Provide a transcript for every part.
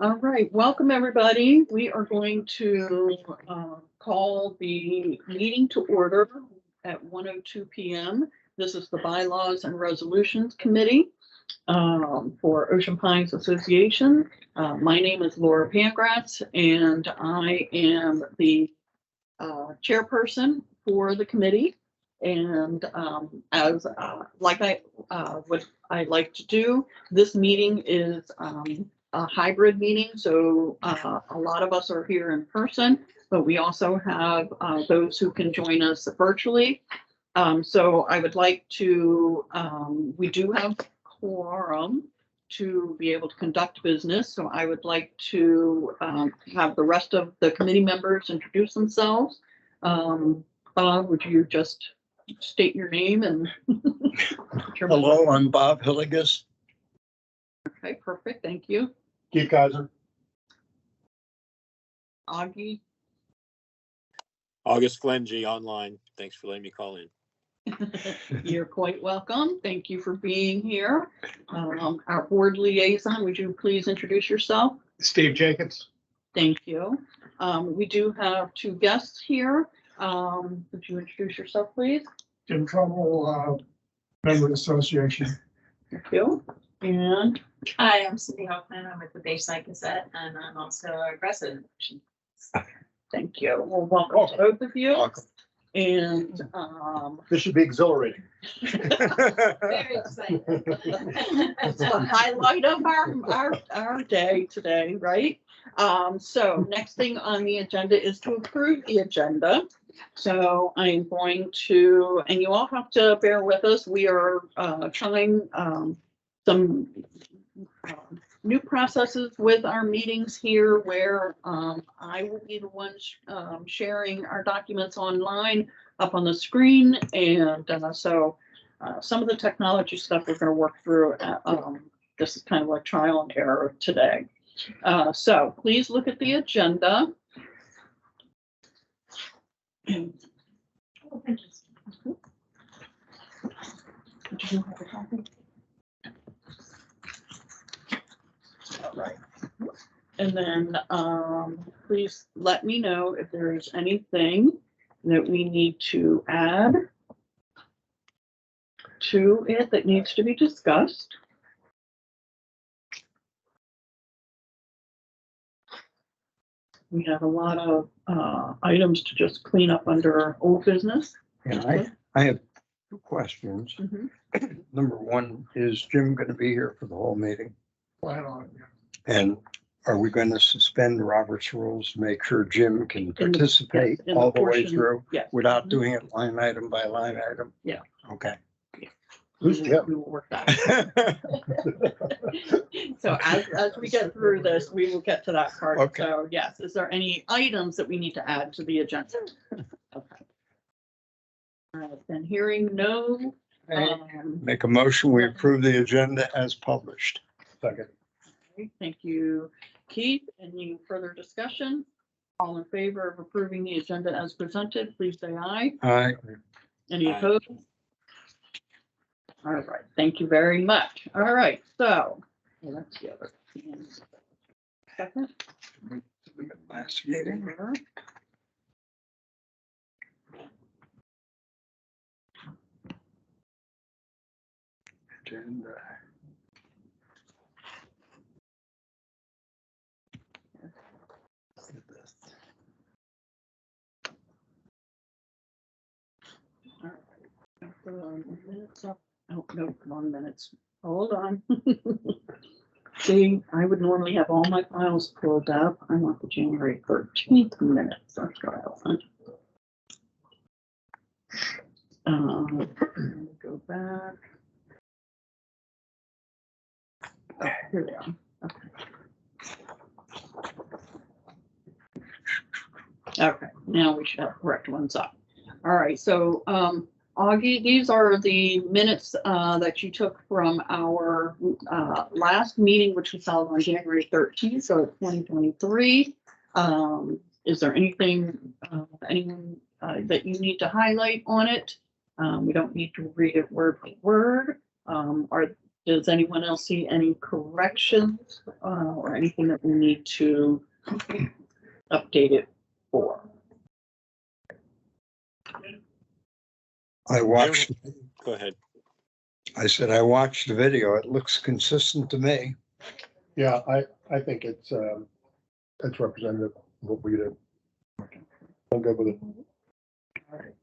All right, welcome everybody. We are going to call the meeting to order at 1:02 p.m. This is the Bylaws and Resolutions Committee for Ocean Pines Association. My name is Laura Pangratz, and I am the chairperson for the committee. And as what I like to do, this meeting is a hybrid meeting. So a lot of us are here in person, but we also have those who can join us virtually. So I would like to, we do have quorum to be able to conduct business. So I would like to have the rest of the committee members introduce themselves. Bob, would you just state your name and Hello, I'm Bob Hilligus. Okay, perfect. Thank you. Keith Kaiser. Augie. August Flengy online. Thanks for letting me call in. You're quite welcome. Thank you for being here. Our board liaison, would you please introduce yourself? Steve Jacobs. Thank you. We do have two guests here. Would you introduce yourself, please? Jim Trumbull, member of the association. Thank you. And Hi, I'm Cindy Hoffman. I'm with the Bayside Gazette, and I'm also a resident. thank you. Well, welcome to both of you. Welcome. And This should be exhilarating. Very excited. it's the highlight of our day today, right? So next thing on the agenda is to approve the agenda. So I'm going to, and you all have to bear with us. We are trying some new processes with our meetings here where I will be the one sharing our documents online up on the screen. And so some of the technology stuff we're going to work through. This is kind of like trial and error today. So please look at the agenda. Oh, thank you. Did you have a copy? All right. And then please let me know if there's anything that we need to add to it that needs to be discussed. We have a lot of items to just clean up under old business. Yeah, I have two questions. Mhm. Number one, is Jim going to be here for the whole meeting? Plan on it. And are we going to suspend Robert's rules to make sure Jim can participate in the all the way portion- through Yes. without doing it line item by line item? Yeah. Okay. Who's We Jim? will work that. So as we get through this, we will get to that part. Okay. So yes, is there any items that we need to add to the agenda? Okay. All right, then hearing no. Make a motion, we approve the agenda as published. Second. Okay, thank you, Keith. Any further discussion? All in favor of approving the agenda as presented, please say aye. Aye. Any Aye. opposed? All right, thank you very much. All right, so that's the other. Second. Last meeting. Agenda. Minutes up. Oh, no, wrong minutes. Hold on. See, I would normally have all my files pulled up. I want the January 13th minutes. That's what I want. Go back. Oh, here they are. Okay. Okay, now we should have correct ones up. All right, so Augie, these are the minutes that you took from our last meeting, which was held on January 13th, so 2023. Is there anything, anyone that you need to highlight on it? We don't need to read it word by word. Does anyone else see any corrections or anything that we need to update it for? I watched, Go ahead. I said, I watched the video. It looks consistent to me. Yeah, I think it's representative of what we did. I'll go with it. All right.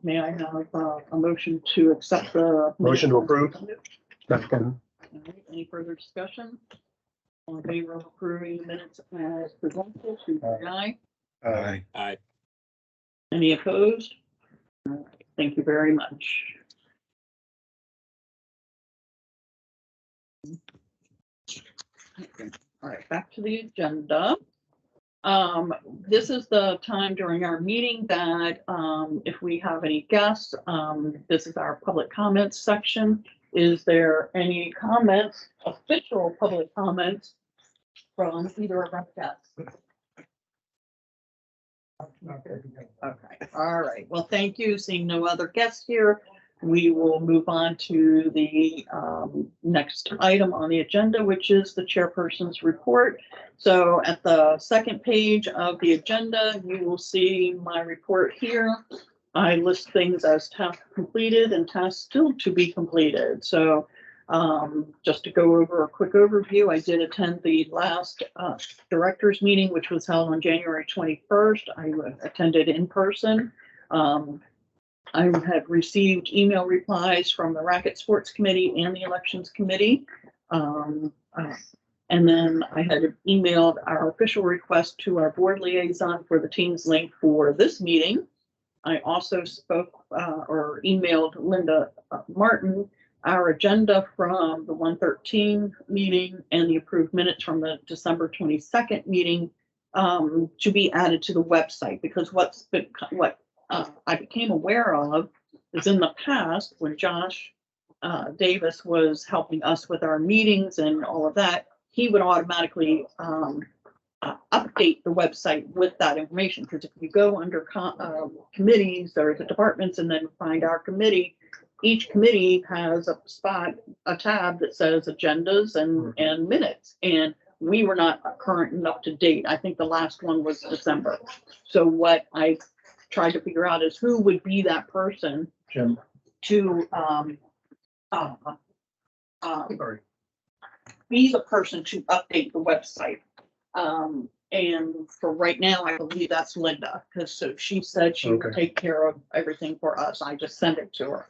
May I have a motion to accept the? Motion to approve. Second. All right, any further discussion? All in favor of approving the minutes as presented, please say aye. Aye. Aye. Any opposed? All right, thank you very much. Okay, all right, back to the agenda. This is the time during our meeting that, if we have any guests, this is our public comments section. Is there any comments, official public comments from either of our guests? Okay, all right. Well, thank you. Seeing no other guests here, we will move on to the next item on the agenda, which is the chairperson's report. So at the second page of the agenda, you will see my report here. I list things as tasks completed and tasks still to be completed. So just to go over a quick overview, I did attend the last directors meeting, which was held on January 21st. I attended in person. I had received email replies from the Racket Sports Committee and the Elections Committee. And then I had emailed our official request to our board liaison for the Teams link for this meeting. I also spoke or emailed Linda Martin our agenda from the 113 meeting and the approved minutes from the December 22nd meeting to be added to the website, because what I became aware of is in the past when Josh Davis was helping us with our meetings and all of that, he would automatically update the website with that information. Because if you go under committees or the departments and then find our committee, each committee has a tab that says agendas and minutes. And we were not current and up to date. I think the last one was December. So what I tried to figure out is who would be that person Jim. to Sorry. be the person to update the website. And for right now, I believe that's Linda, because so she said she would Okay. take care of everything for us. I just send it to her.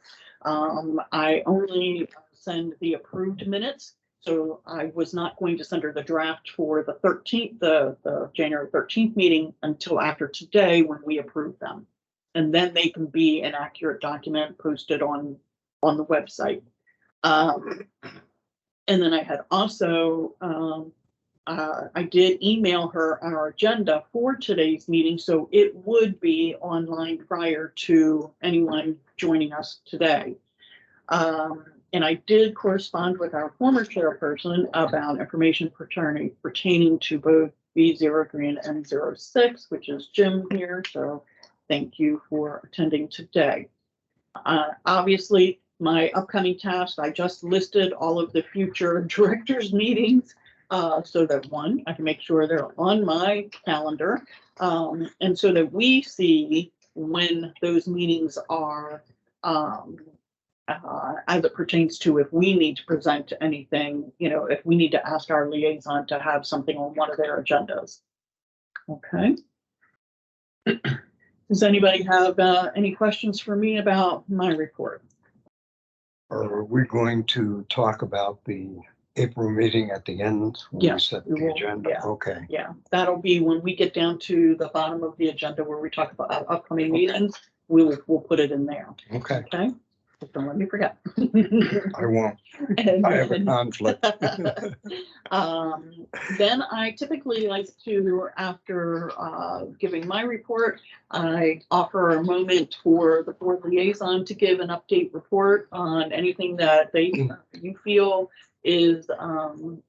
I only send the approved minutes. So I was not going to send her the draft for the 13th, the January 13th meeting until after today when we approve them. And then they can be an accurate document posted on the website. And then I had also, I did email her our agenda for today's meeting, so it would be online prior to anyone joining us today. And I did correspond with our former chairperson about information pertaining to both B03 and M06, which is Jim here. So thank you for attending today. Obviously, my upcoming tasks, I just listed all of the future directors meetings so that one, I can make sure they're on my calendar. And so that we see when those meetings are as it pertains to if we need to present anything, if we need to ask our liaison to have something on one of their agendas. Okay. Does anybody have any questions for me about my report? Are we going to talk about the April meeting at the end? When we Yes, set we the will, agenda? yeah. Okay. Yeah, that'll be when we get down to the bottom of the agenda where we talk about upcoming meetings. We'll put it in there. Okay. Okay. Just don't let me forget. I won't. And I have a then- conflict. Then I typically like to, after giving my report, I offer a moment for the board liaison to give an update report on anything that you feel is of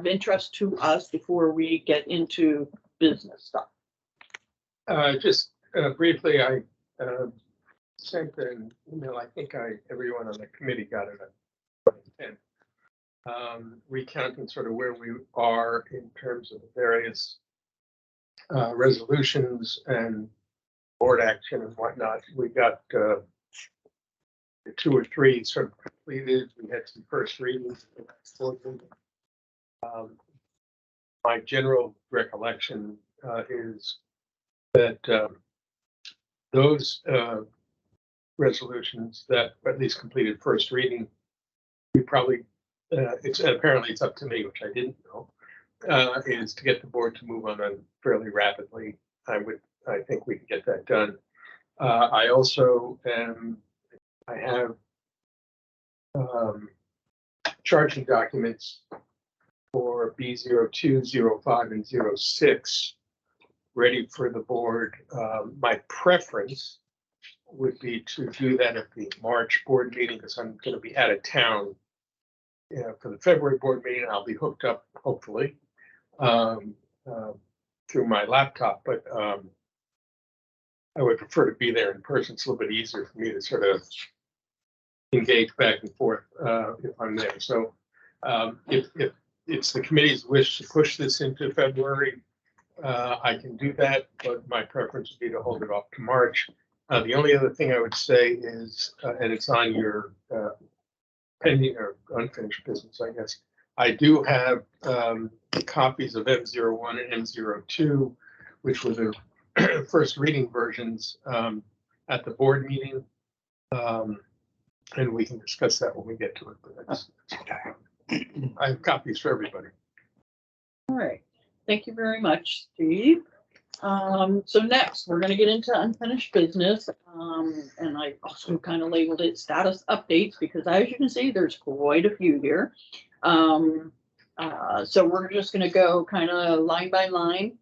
interest to us before we get into business stuff. Just briefly, I sent an email. I think everyone on the committee got it recounting sort of where we are in terms of the various resolutions and board action and whatnot. We got 2 or 3 sort of completed. We had some first readings. My general recollection is that those resolutions that at least completed first reading, we probably, apparently it's up to me, which I didn't know, is to get the board to move on fairly rapidly. I think we can get that done. I also I have charging documents for B02, 05, and 06 ready for the board. My preference would be to do that at the March board meeting because I'm going to be out of town for the February board meeting. I'll be hooked up, hopefully, through my laptop, but I would prefer to be there in person. It's a little bit easier for me to sort of engage back and forth if I'm there. So if it's the committee's wish to push this into February, I can do that, but my preference would be to hold it off to March. The only other thing I would say is, and it's on your pending or unfinished business, I guess, I do have copies of M01 and M02, which were the first reading versions at the board meeting. And we can discuss that when we get to it, but that's, I have copies for everybody. All right. Thank you very much, Steve. So next, we're going to get into unfinished business. And I also kind of labeled it status updates because as you can see, there's quite a few here. So we're just going to go kind of line by line.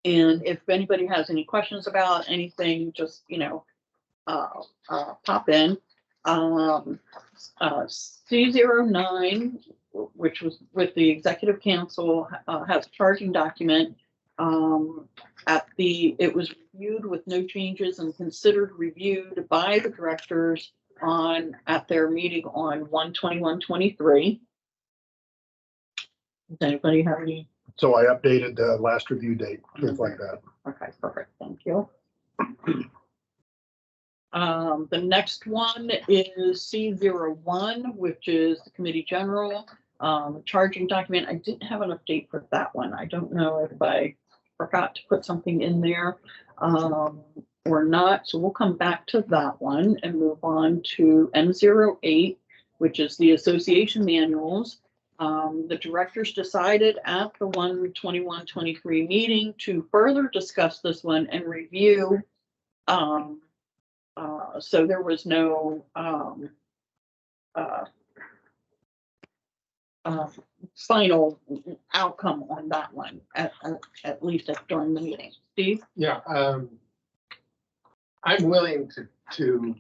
And if anybody has any questions about anything, just, pop in. C09, which was with the executive council, has a charging document. It was reviewed with no changes and considered reviewed by the directors at their meeting on 1/21/23. Does anybody have any? So I updated the last review date, things like that. Okay, perfect. Thank you. The next one is C01, which is the committee general charging document. I didn't have an update for that one. I don't know if I forgot to put something in there or not. So we'll come back to that one and move on to M08, which is the association manuals. The directors decided at the 1/21/23 meeting to further discuss this one and review. So there was no final outcome on that one, at least during the meeting. Steve? Yeah, I'm willing to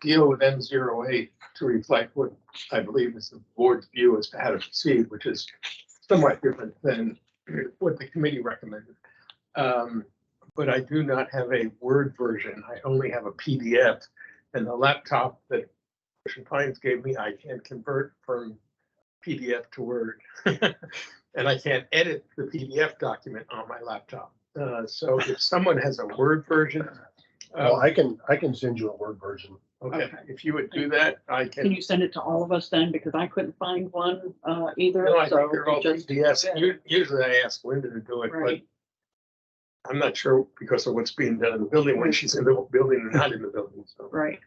deal with M08 to reflect what I believe is the board's view as to how to proceed, which is somewhat different than what the committee recommended. But I do not have a Word version. I only have a PDF, and the laptop that Ocean Pines gave me, I can't convert from PDF to Word. And I can't edit the PDF document on my laptop. So if someone has a Word version. Well, I can send you a Word version. Okay, if you would do that, I Can can. you send it to all of us then? Because I couldn't find one either. No, I so think they're all just- PDFs. Usually I ask Linda to do it, but Right. I'm not sure because of what's being done in the building when she's in the building and not in the building. So, Right.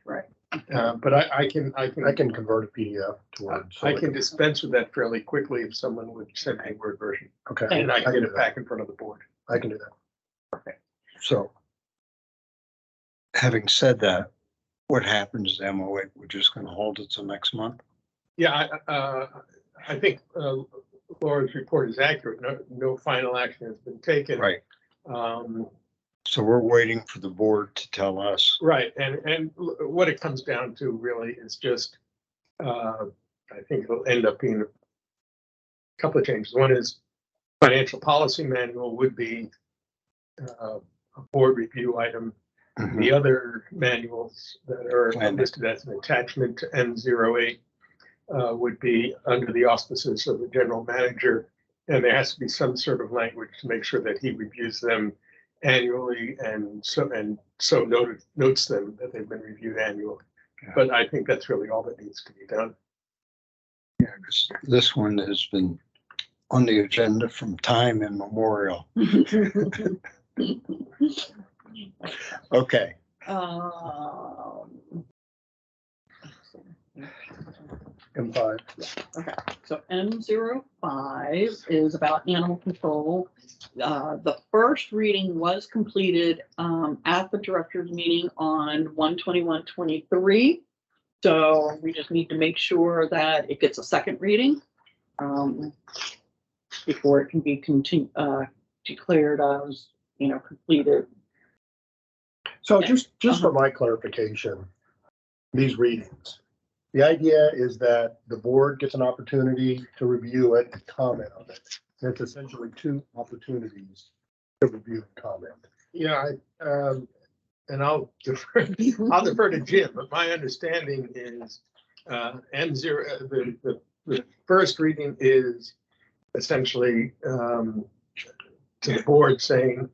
but I can I can convert a PDF to Word. so I can dispense with that fairly quickly if someone would send me a Word version. Okay. And I can get do it that. back in front of the board. I can do that. So, having said that, what happens to M08? We're just going to hold it till next month? Yeah, I think Laura's report is accurate. No final action has been taken. Right. Um, So we're waiting for the board to tell us. Right, and what it comes down to really is just, I think it'll end up being a couple of changes. One is financial policy manual would be a board review item. Mhm. The other manuals that are Planned. listed as an attachment to M08 would be under the auspices of the general manager. And there has to be some sort of language to make sure that he reviews them annually and so notes them that they've been reviewed annually. Yeah. But I think that's really all that needs to be done. Yeah, this one has been on the agenda from time immemorial. Okay, M5. Okay, so M05 is about animal control. The first reading was completed at the director's meeting on 1/21/23. So we just need to make sure that it gets a second reading before it can be declared as, completed. So just for my clarification, these readings, the idea is that the board gets an opportunity to review it and comment on it. And it's essentially two opportunities to review and comment. Yeah, and I'll defer to Jim, but my understanding is M0, the first reading is essentially to the board saying,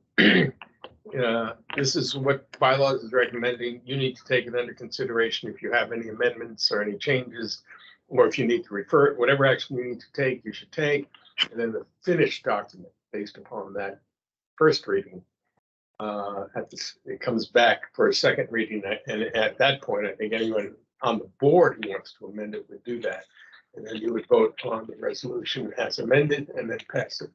this is what bylaws is recommending. You need to take it under consideration if you have any amendments or any changes, or if you need to refer it, whatever action you need to take, you should take. And then the finished document based upon that first reading. It comes back for a second reading, and at that point, I think anyone on the board who wants to amend it would do that. And then you would vote on the resolution as amended and then pass it.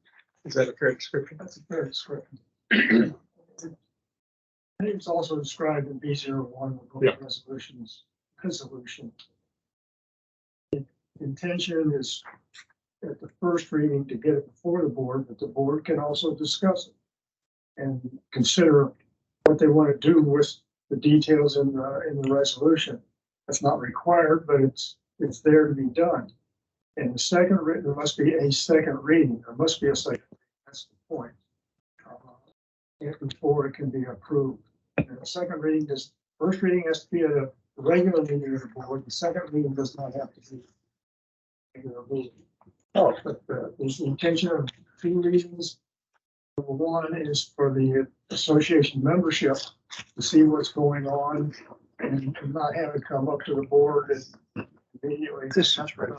Is that a fair description? That's a fair description. I think it's also described in B01 with Yeah. resolutions. The intention is at the first reading to get it before the board, but the board can also discuss it and consider what they want to do with the details in the resolution. That's not required, but it's there to be done. And the second reading, there must be a second reading. There must be a second. That's the point. Before it can be approved. And the second reading first reading has to be at a regular meeting of the board. The second reading does not have to be a regular meeting. Oh, but there's the intention of 2 readings. Number 1 is for the association membership to see what's going on and not have it come up to the board and immediately. this is right.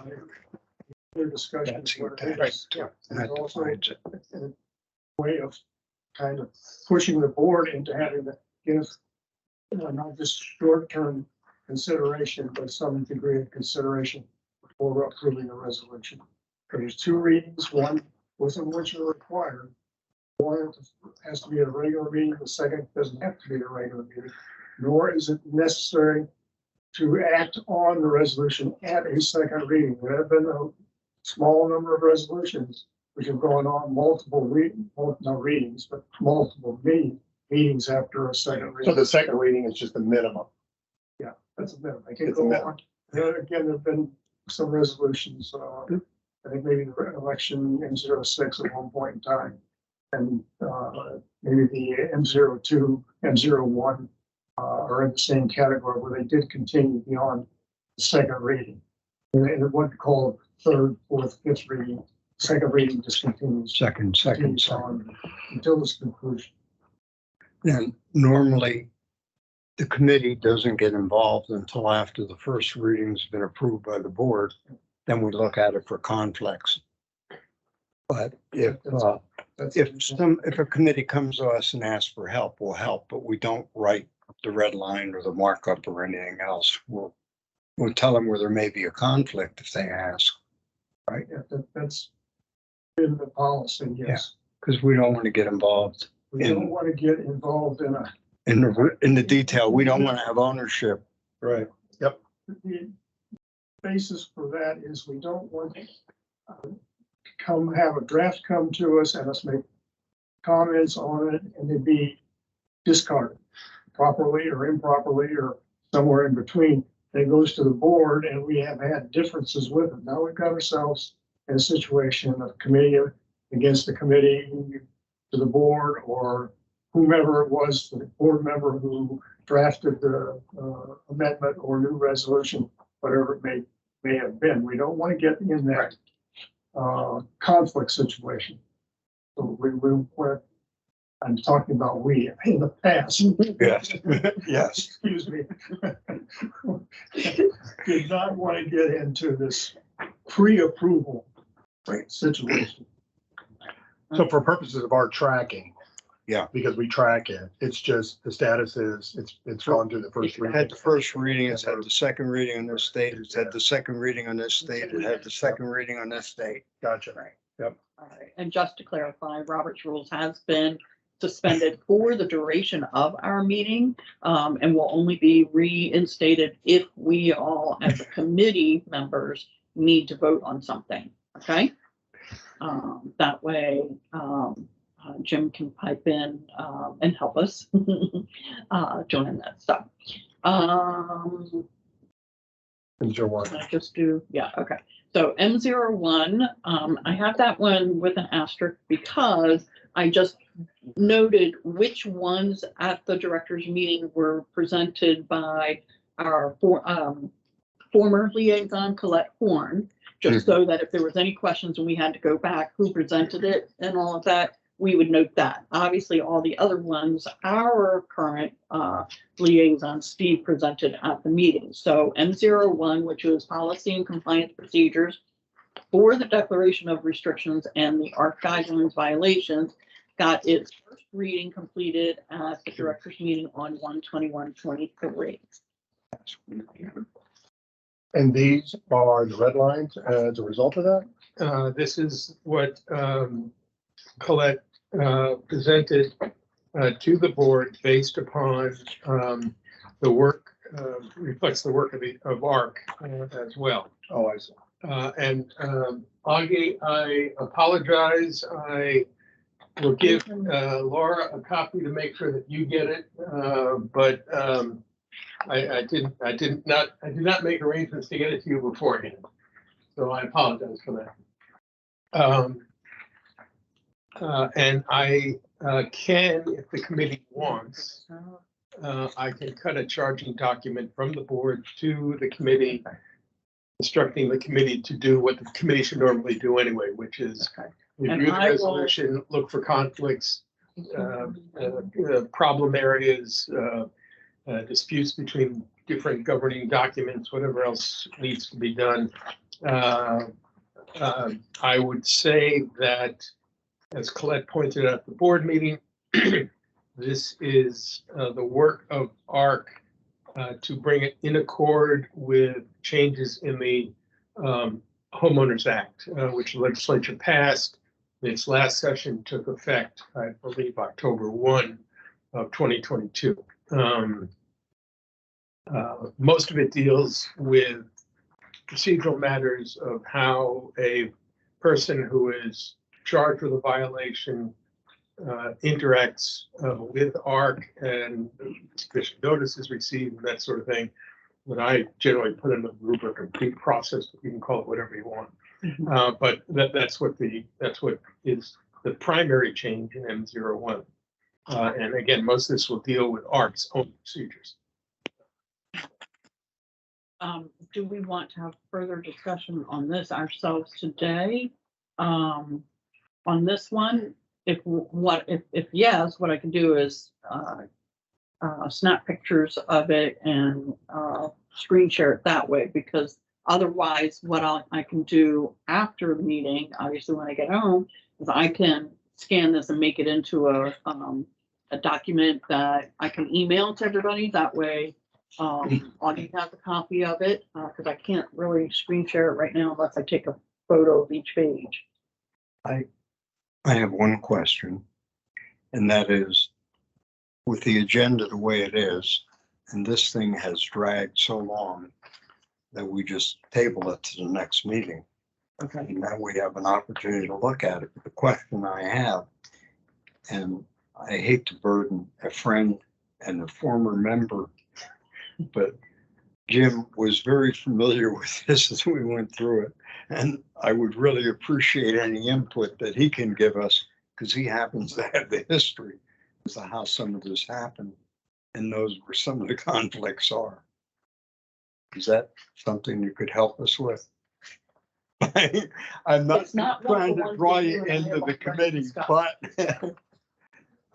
Their discussion. That's is what it right. is. Yeah. There's That also defines it. a way of kind of pushing the board into having to give, not just short-term consideration, but some degree of consideration before approving a resolution. There's 2 readings, one within which are required. One has to be a regular meeting, the second doesn't have to be a regular meeting, nor is it necessary to act on the resolution at a second reading. There have been a small number of resolutions which have gone on multiple meetings after a second So reading. the second reading is just the minimum. Yeah, that's a minimum. I can It's a go minimum. on. Again, there've been some resolutions, I think maybe the election M06 at one point in time. And maybe the M02, M01 are in the same category where they did continue beyond the second reading. And what we call third, fourth, fifth reading, second reading just continues. Second. continues on until its conclusion. And normally, the committee doesn't get involved until after the first reading's been approved by the board. Then we look at it for conflicts. But if a committee comes to us and asks for help, we'll help, but we don't write the red line or the markup or anything else. We'll tell them where there may be a conflict if they ask, right? Yeah, that's been the policy, yes. Because we don't want to get involved We don't want to get involved in in the detail. We don't want to have ownership. Right. the basis for that is we don't want to have a draft come to us and us make comments on it and then be discarded properly or improperly or somewhere in between. It goes to the board and we have had differences with it. Now we've got ourselves in a situation of committee against the committee to the board or whomever it was, the board member who drafted the amendment or new resolution, whatever it may may have been. We don't want to get in that conflict situation. So I'm talking about we in the past. Yes, yes. Excuse me. Did not want to get into this pre-approval situation. So for purposes of our tracking. Yeah. Because we track it, it's just the status is, it's gone through the first It reading. had the first reading, it's had the second reading on this state, it's had the second reading on this state, it had the second reading on this state. Gotcha. Yep. All right, and just to clarify, Robert's rules has been suspended for the duration of our meeting, and will only be reinstated if we all, as a committee members, need to vote on something, okay? That way, Jim can pipe in, and help us, join that stuff. Is your one? Can I just do, yeah, okay. So M01, I have that one with an asterisk because I just noted which ones at the directors meeting were presented by our former liaison Colette Horn, just so that if there was any questions and we had to go back, who presented it and all of that, we would note that. Obviously, all the other ones, our current liaison, Steve, presented at the meeting. So M01, which is policy and compliance procedures for the declaration of restrictions and the ARC guidelines violations, got its first reading completed at the directors meeting on 1/21/23. And these are the red lines as a result of that? This is what Colette presented to the board based upon the work, reflects the work of ARC as well. Oh, I see. And Augie, I apologize. I will give Laura a copy to make sure that you get it. But I did not make arrangements to get it to you beforehand. So I apologize for that. And I can, if the committee wants, I can cut a charging document from the board to the committee, instructing the committee to do what the committee should normally do anyway, which is review the resolution, look for conflicts, problem areas, disputes between different governing documents, whatever else needs to be done. I would say that, as Colette pointed out at the board meeting, this is the work of ARC to bring it in accord with changes in the Homeowners Act, which the legislature passed. Its last session took effect, I believe, October 1 of 2022. Most of it deals with procedural matters of how a person who is charged with a violation interacts with ARC and sufficient notice is received and that sort of thing. That I generally put in the rubric of due process, but you can call it whatever you want. But that's what is the primary change in M01. And again, most of this will deal with ARC's own procedures. Do we want to have further discussion on this ourselves today? On this one, if yes, what I can do is snap pictures of it and screen share it that way, because otherwise what I can do after the meeting, obviously when I get home, is I can scan this and make it into a document that I can email to everybody. That way Augie has a copy of it, because I can't really screen share it right now unless I take a photo of each page. I have one question, and that is, with the agenda the way it is, and this thing has dragged so long that we just table it to the next meeting. Okay. And now we have an opportunity to look at it. The question I have, and I hate to burden a friend and a former member, but Jim was very familiar with this as we went through it. And I would really appreciate any input that he can give us, because he happens to have the history as to how some of this happened and knows where some of the conflicts are. Is that something you could help us with? I'm not It's not one of trying the to ones draw that you you and I into have the already committee, discussed. but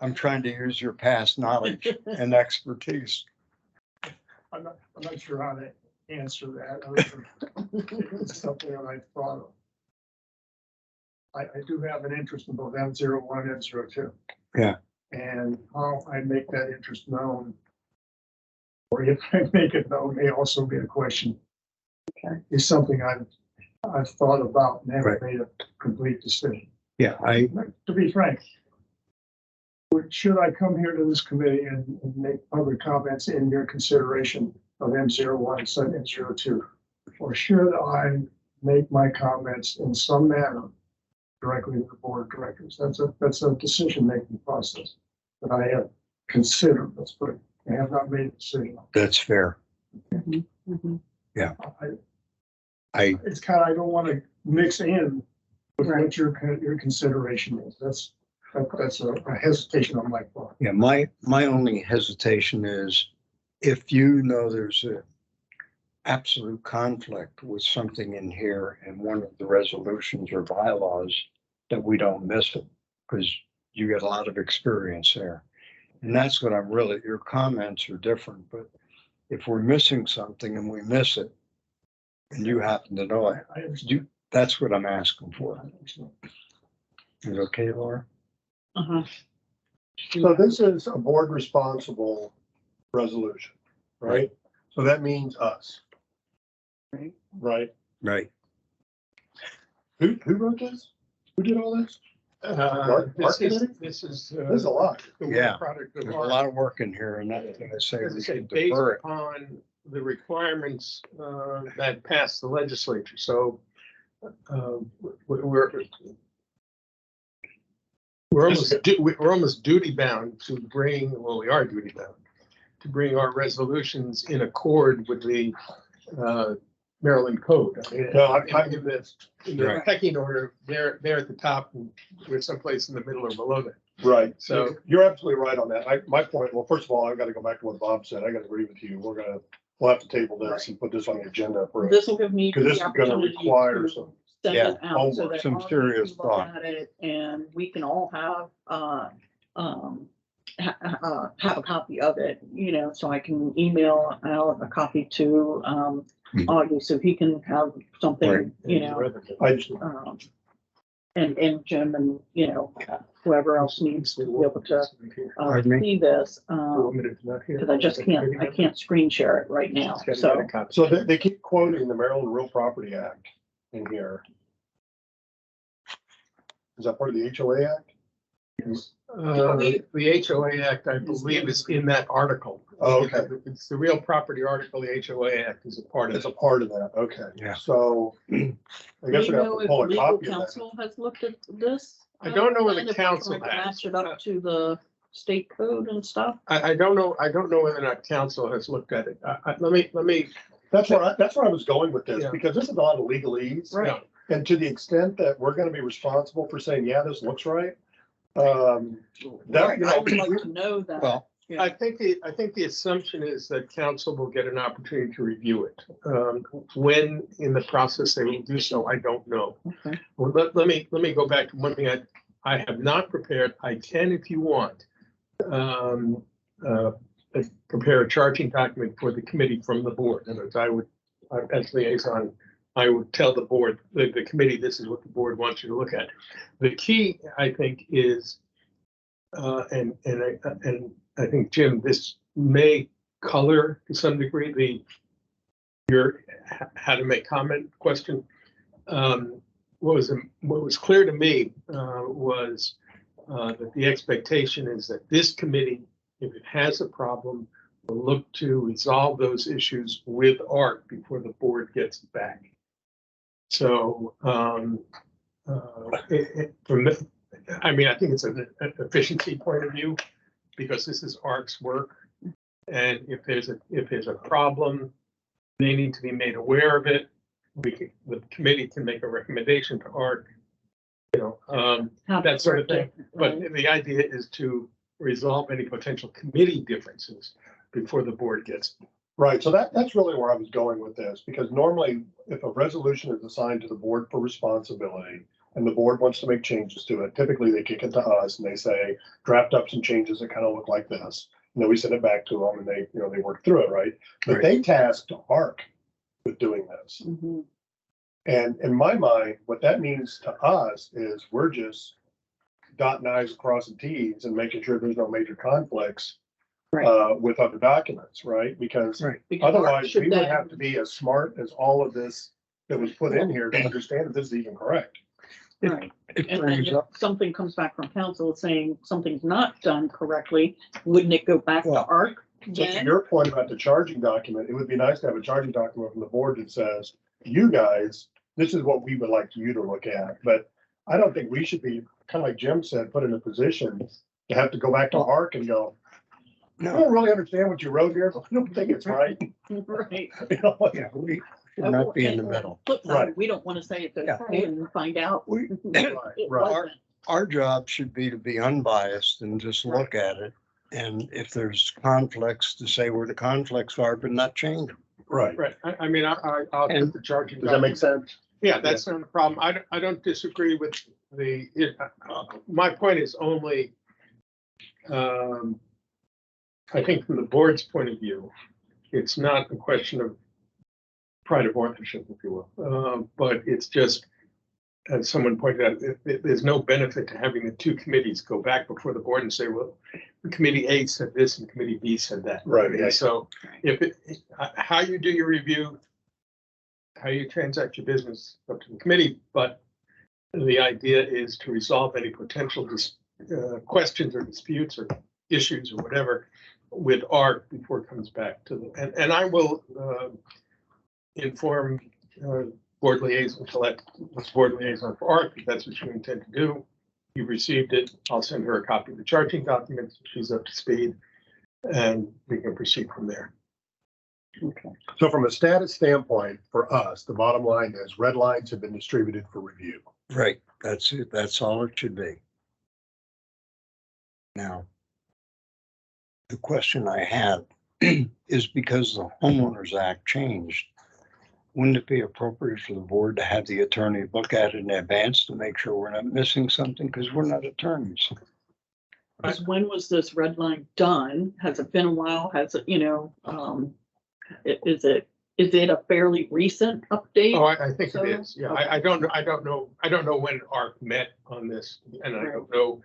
I'm trying to use your past knowledge and expertise. I'm not sure how to answer that. It's something that I thought of. I do have an interest in both M01 and M02. Yeah. And how I make that interest known, or if I make it known, may also be a question. Okay. Is something I've thought about and haven't made a complete decision. Yeah, To be frank, should I come here to this committee and make public comments in your consideration of M01 and M02? Or should I make my comments in some manner directly to the board of directors? That's a decision-making process that I have considered, let's put it. I have not made a decision. that's fair. Mhm. It's kind of, I don't want to mix in with Right. what your consideration is. That's a hesitation on my part. Yeah, my only hesitation is if you know there's a absolute conflict with something in here in one of the resolutions or bylaws, that we don't miss it, because you get a lot of experience there. And that's what I'm really, your comments are different, but if we're missing something and we miss it, and you happen to know it, I understand. that's what I'm asking for. Is it okay, Laura? Uh-huh. So this is a board responsible resolution, right? So that means us. Right. Right? Right. Who wrote this? Who did all this? This is, This is a lot. the Yeah. work product of There's a our, lot of work in here, and that's what I say as I we say, should based defer it. upon the requirements that passed the legislature. So we're almost duty bound to bring, well, we are duty bound to bring our resolutions in accord with the Maryland code. I mean, No, in the Right. pecking order, they're at the top, and we're someplace in the middle or below that. Right. So- You're absolutely right on that. My point, well, first of all, I've got to go back to what Bob said. I got to agree with you. We'll have to table this and put this on the agenda for. This will give me Because this the is gonna opportunity require to some- send Yeah, it out so homework, that some all of you serious can look thought. at it and we can all have, have a copy of it, so I can email out a copy to, Augie, so he can have something, Right. I just, and Jim and, whoever else needs to be able to, Pardon me? see this, because I just can't screen share it right now, so. so they keep quoting the Maryland Real Property Act in here. Is that part of the HOA Act? The HOA Act, I believe, is in that article. Oh, okay. It's the real property article. The HOA Act is a part of It's it. a part of that, okay. Yeah. So I Do guess you we have know to if pull a legal copy of that. counsel has looked at this? I don't know whether And if council we're trying to has. Match it up to the state code and stuff? I don't know whether or not council has looked at it. Let me, That's where I was going with this, Yeah. because this is a lot of legalese. Right. And to the extent that we're gonna be responsible for saying, yeah, this looks right. That, you I would know, like to know that. Well, Yeah. I think the assumption is that council will get an opportunity to review it. When in the process they will do so, I don't know. Okay. Well, let me go back to one thing I have not prepared. I can, if you want, prepare a charging document for the committee from the board. And as as liaison, I would tell the board, the committee, this is what the board wants you to look at. The key, I think, is, and I think, Jim, this may color to some degree your how to make comment question. What was clear to me was that the expectation is that this committee, if it has a problem, will look to resolve those issues with Art before the board gets it back. So, from I think it's an efficiency point of view, because this is Art's work. And if there's a problem, they need to be made aware of it. The committee can make a recommendation to Art, How that sort of correct thing. it, But right? the idea is to resolve any potential committee differences before the board gets Right, so that's really where I was going with this, because normally if a resolution is assigned to the board for responsibility and the board wants to make changes to it, typically they kick it to us and they say, draft up some changes that kind of look like this. And then we send it back to them and they, they work through it, right? But Right. they tasked ARC with doing this. Mhm. And in my mind, what that means to us is we're just dotting i's, crossing t's and making sure there's no major conflicts with other documents, right? Because Right. Because otherwise, should we would that- have to be as smart as all of this that was put in here to understand if this is even correct. Right. It And brings if up, something comes back from council saying something's not done correctly, wouldn't it go back to Well, ARC? So to again? your point about the charging document, it would be nice to have a charging document from the board that says, you guys, this is what we would like you to look at. But I don't think we should be, kind of like Jim said, put in a position to have to go back to ARC and go, I no, don't really understand what you wrote here, but I don't think it's right. Right. You know, like, yeah, we should not be in the middle. Flip side, Right. we don't want to say it's Yeah. okay and find out. We, it right. wasn't. our job should be to be unbiased and just look at it. And if there's conflicts, to say where the conflicts are, but not change them. Right. Right, I'll And put the charging. Does that make document. sense? Yeah, that's not a problem. I don't disagree with my point is only, I think from the board's point of view, it's not a question of pride of authorship, if you will. But it's just, as someone pointed out, there's no benefit to having the two committees go back before the board and say, well, committee A said this and committee B said that. Right, yeah. So how you do your review, how you transact your business, up to the committee, but the idea is to resolve any potential questions or disputes or issues or whatever with ARC before it comes back to them. And I will inform board liaison, Colette, board liaison for ARC, if that's what you intend to do. You received it. I'll send her a copy of the charging documents. She's up to speed and we can proceed from there. Okay. So from a status standpoint, for us, the bottom line is red lines have been distributed for review. Right, that's it, that's all it should be. Now, the question I had is because the Homeowners Act changed, wouldn't it be appropriate for the board to have the attorney look at it in advance to make sure we're not missing something? Because we're not attorneys. Because when was this red line done? Has it been a while? Has it, is it a fairly recent update? Oh, I think So, it is. Yeah, okay. I don't know when ARC met on this, and I don't know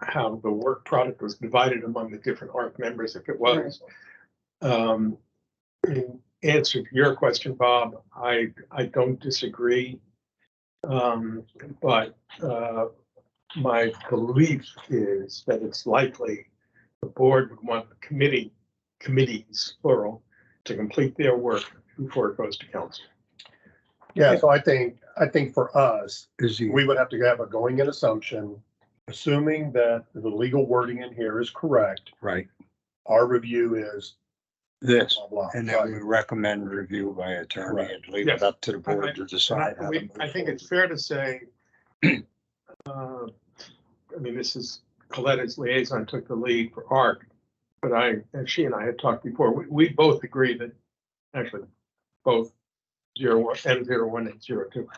how the work product was divided among the different ARC members, if it was. In answer to your question, Bob, I don't disagree. But my belief is that it's likely the board would want the committees, plural, to complete their work before it goes to council. Yeah, so I think for us, Is he, we would have to have a going in assumption, assuming that the legal wording in here is correct. right, Our review is this, blah, blah. and then we recommend review by attorney and leave it Yes. up to the board to decide. how to move I think it's forward. fair to say, this is Coletta's liaison took the lead for ARC, but she and I had talked before, we both agree that actually both 01 and 02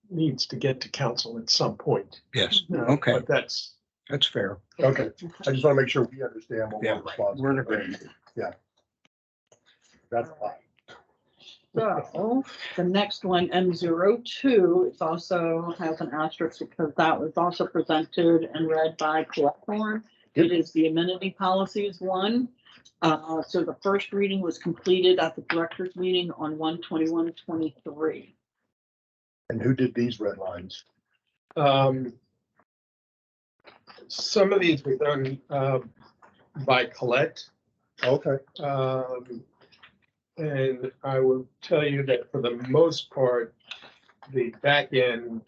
needs to get to council at some point. Yes, okay, But that's, that's fair. Okay, I just want to make sure we understand what Yeah, we're responsible. we're in for. agreement. That's fine. So the next one, M02, it also has an asterisk because that was also presented and read by Colette Thorne. It is the amenity policies one. So the first reading was completed at the director's meeting on 1/21/23. And who did these red lines? some of these were done by Colette. Okay, And I will tell you that for the most part, the back end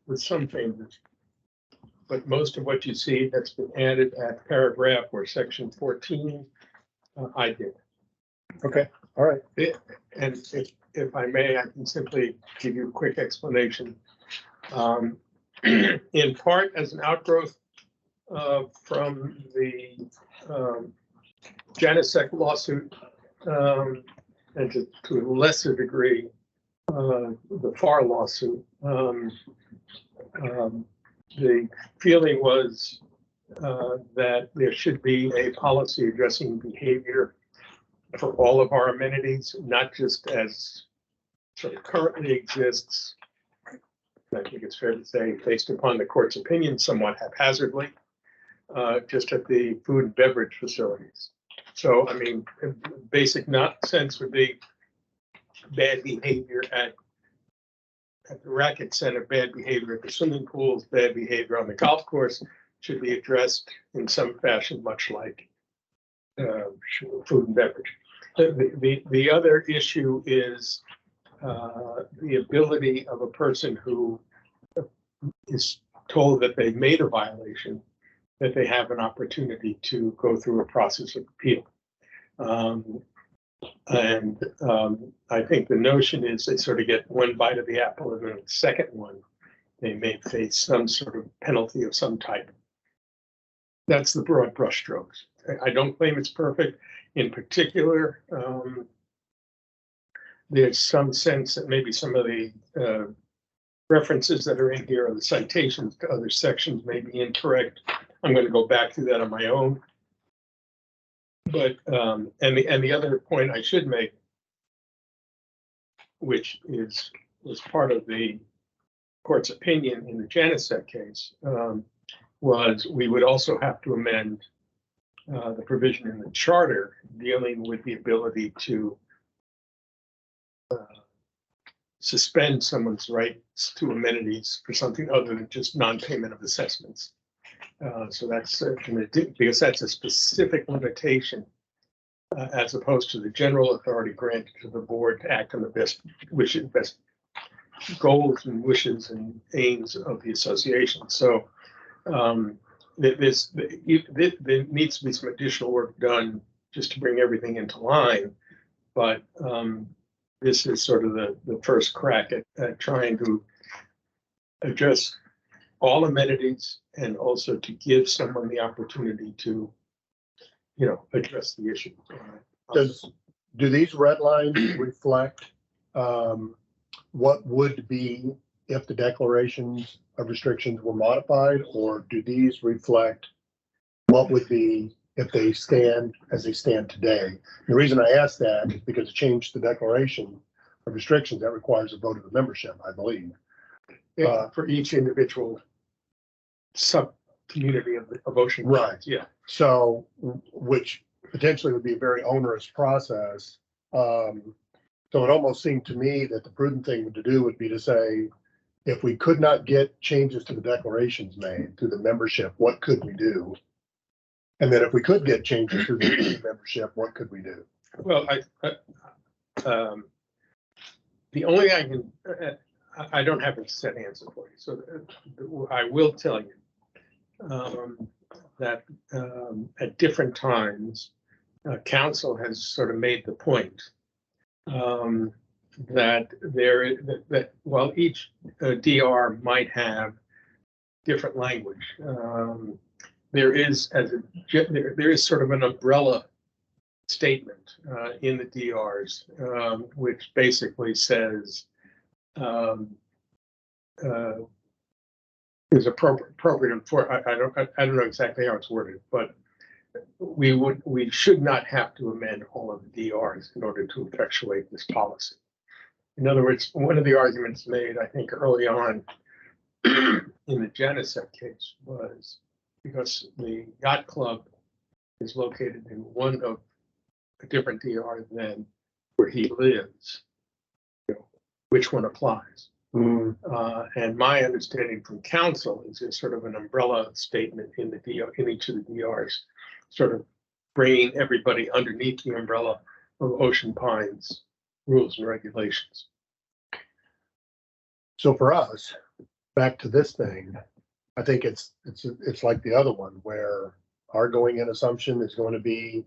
with some changes. But most of what you see that's been added at paragraph or section 14, I did. okay, all right. And if I may, I can simply give you a quick explanation. In part as an outgrowth from the Janusek lawsuit, and to a lesser degree, the FAR lawsuit. The feeling was that there should be a policy addressing behavior for all of our amenities, not just as sort of currently exists. I think it's fair to say, based upon the court's opinion, somewhat haphazardly, just at the food and beverage facilities. So, I mean, basic sense would be bad behavior at the racket center, bad behavior at the swimming pools, bad behavior on the golf course should be addressed in some fashion, much like food and beverage. The other issue is the ability of a person who is told that they made a violation, that they have an opportunity to go through a process of appeal. I think the notion is they sort of get one bite of the apple, and then the second one, they may face some sort of penalty of some type. That's the broad brushstrokes. I don't claim it's perfect. In particular, there's some sense that maybe some of the references that are in here or the citations to other sections may be incorrect. I'm going to go back to that on my own. But and the other point I should make, which was part of the court's opinion in the Janusek case, was we would also have to amend the provision in the charter dealing with the ability to suspend someone's rights to amenities for something other than just non-payment of assessments. So that's because that's a specific limitation as opposed to the general authority granted to the board to act on the best wishes, best goals and wishes and aims of the association. So there needs to be some additional work done just to bring everything into line. But this is sort of the first crack at trying to address all amenities and also to give someone the opportunity to, address the issue. Do these red lines reflect what would be if the declarations of restrictions were modified, or do these reflect what would be if they stand as they stand today? The reason I ask that is because to change the declaration of restrictions, that requires a vote of the membership, I believe. For each individual sub-community of ocean. Right. Yeah. So, which potentially would be a very onerous process. So it almost seemed to me that the prudent thing to do would be to say, if we could not get changes to the declarations made through the membership, what could we do? And then if we could get changes to the membership, what could we do? Well, the only thing I can, I don't have a set answer for you. So I will tell you that at different times, council has sort of made the point that while each DR might have different language, there is sort of an umbrella statement in the DRs, which basically says is appropriate for. I don't know exactly how it's worded, but we should not have to amend all of the DRs in order to effectuate this policy. In other words, one of the arguments made, I think, early on in the Janusek case was because the yacht club is located in one of a different DR than where he lives, which one applies. And my understanding from council is there's sort of an umbrella statement in the DR, in each of the DRs, sort of bringing everybody underneath the umbrella of Ocean Pines rules and regulations. So for us, back to this thing, I think it's like the other one where our going in assumption is going to be,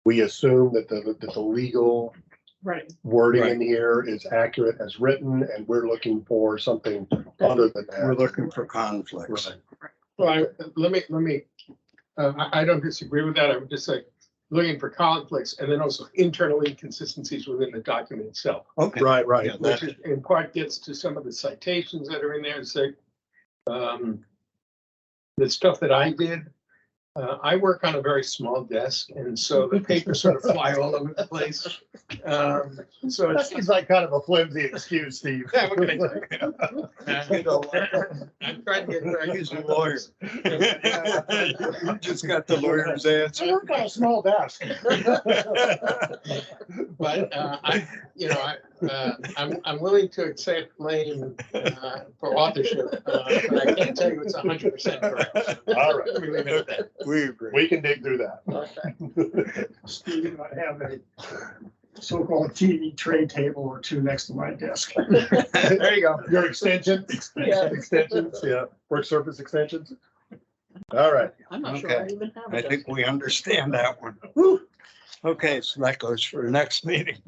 we assume that the legal wording in here is accurate as written, and we're looking for something other than that. We're looking for conflicts. Right. Well, let me. I don't disagree with that. I would just say, looking for conflicts and then also internal inconsistencies within the document itself. Okay. Right, right. Yeah, Which that, is- in part gets to some of the citations that are in there. So, the stuff that I did, I work on a very small desk, and so the papers sort of fly all over the place. So That it's, seems like kind of a flimsy excuse, Steve. yeah, what can I do? I'm trying to get very. he's a lawyer. You just got the lawyer's I answer. work on a small desk. But I'm willing to accept blame for authorship, but I can't tell you it's 100% correct. All right. We leave it at that. We agree. We can dig through that. Steve, I have a so-called TV tray table or two next to my desk. There you go. Your extensions, extensions, yeah, work surface extensions. All right. I'm not sure I Okay. even have I it. think we understand that one. Okay, so that goes for the next meeting.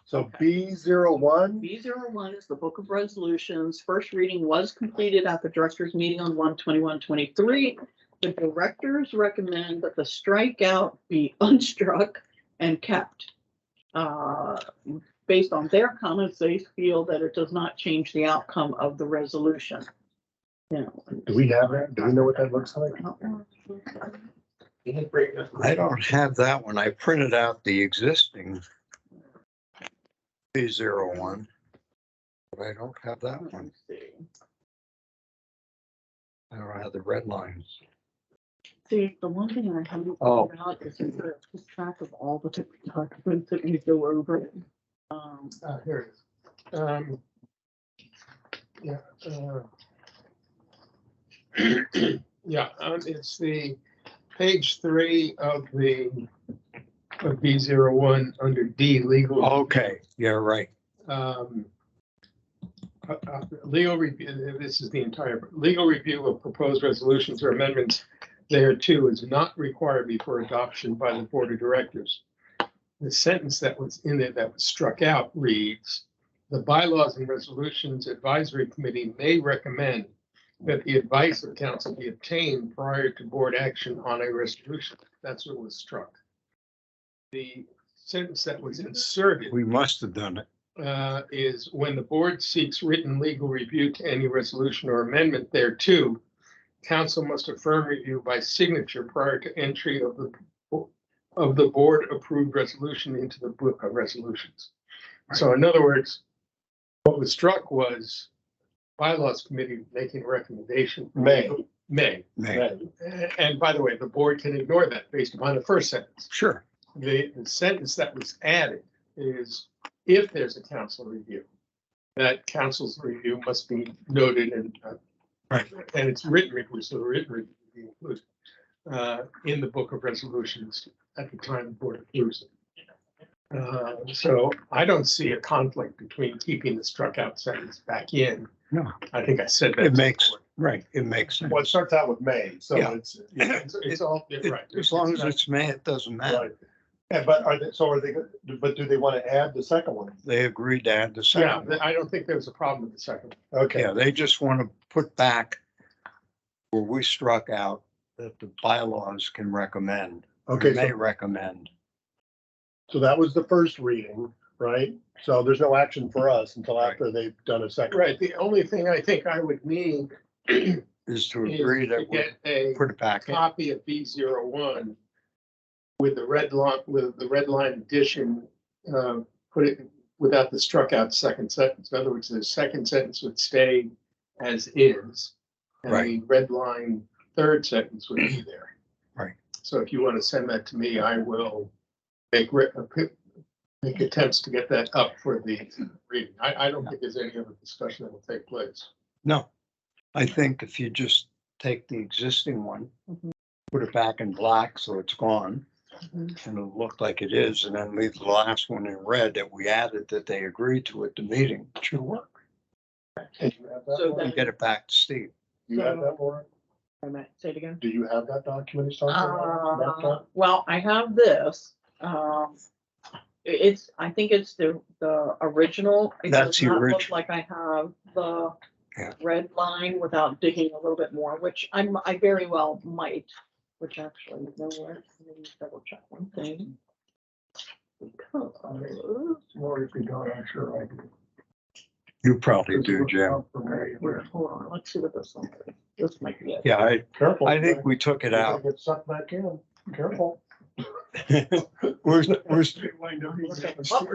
So B01, B01 is the Book of Resolutions. First reading was completed at the directors' meeting on 1/21/23. The directors recommend that the strikeout be unstruck and kept. Based on their comments, they feel that it does not change the outcome of the resolution. You do we have that? Do we know what that looks like? know, I don't have that one. I printed out the existing B01. But I don't have that let one. me see. I don't have the red lines. See, the one thing I haven't Oh. figured out is to keep track of all the different documents that we go over. Here it is. Yeah, it's the page 3 of B01 under D, legal. Okay, yeah, right. Legal review, this is the entire, legal review of proposed resolutions or amendments thereto is not required before adoption by the board of directors. The sentence that was in there that was struck out reads, the bylaws and resolutions advisory committee may recommend that the advice of council be obtained prior to board action on a resolution. That's what was struck. The sentence that was inserted We must have done it. is when the board seeks written legal review to any resolution or amendment thereto, council must affirm review by signature prior to entry of the board approved resolution into the book of resolutions. So in other words, what was struck was bylaws committee making a recommendation. May. May. And by the way, the board can ignore that based upon the first sentence. Sure. The sentence that was added is if there's a council review, that council's review must be noted and Right. and it's written review, so the written review will be included in the book of resolutions at the time the board approves it. So I don't see a conflict between keeping the struck out sentence back in. No. I think I said that. It makes, right, it makes sense. Well, it starts out with May, so Yeah. it's. It's all, right. As long as not- it's May, it doesn't matter. Right. Yeah, but but do they want to add the second one? They agreed to add the Yeah, second one. I don't think there's a problem with the second. Okay, Yeah, they just want to put back where we struck out that the bylaws can recommend, okay, may so, recommend. so that was the first reading, right? So there's no action for us until after they've done a second. Right, the only thing I think I would need Is to is agree to that we get a put it back in. copy of B01 with the red line addition, put it without the struck out second sentence. In other words, the second sentence would stay as is. And the red line third sentence would be there. Right. So if you want to send that to me, I will make attempts to get that up for the reading. I don't think there's any other discussion that will take place. No, I think if you just take the existing one, Mhm. put it back in black so it's gone, Mhm. and it'll look like it is, and then leave the last one in red that we added that they agreed to at the meeting, it should work. And you have that, So Laura? And get it back to Steve. You have that, Laura? Wait a minute, say it again. Do you have that document he's talking about? Well, I have this. I think it's the original. It That's does the not look original. like I have the Yeah. red line without digging a little bit more, which I very well might. which actually, you know what, let me double check one thing. Because, Or if you don't, I'm sure I do. You probably do, Jim. here, hold on, let's see what this one is. This might be it. Yeah, Careful. I think we took it You're out. gonna Get sucked back in. Careful. We're Oh,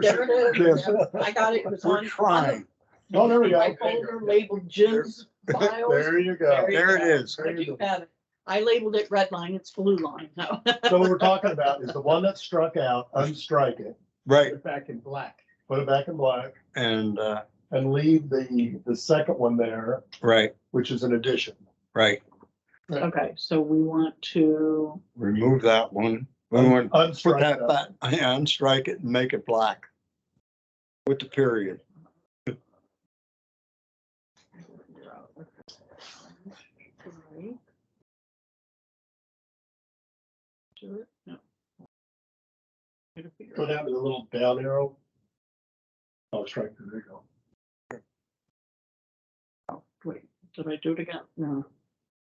there it is. I got it. It was on. trying. Oh, there we go. My folder labeled Jim's files. There you go. you There it go. is. I do have it. I labeled it red line, it's blue line now. So what we're talking about is the one that struck out, unstrike it, Right, Put it back in black. put it back in black, and, and leave the second one there, right, which is an addition. right. Okay, so we want to, Remove that one. We want to put Unstrike that that. back, yeah, unstrike it and make it black. With the period. No. Go down to the little down arrow. Oh, strike, there you go. Oh, wait, did I do it again? No.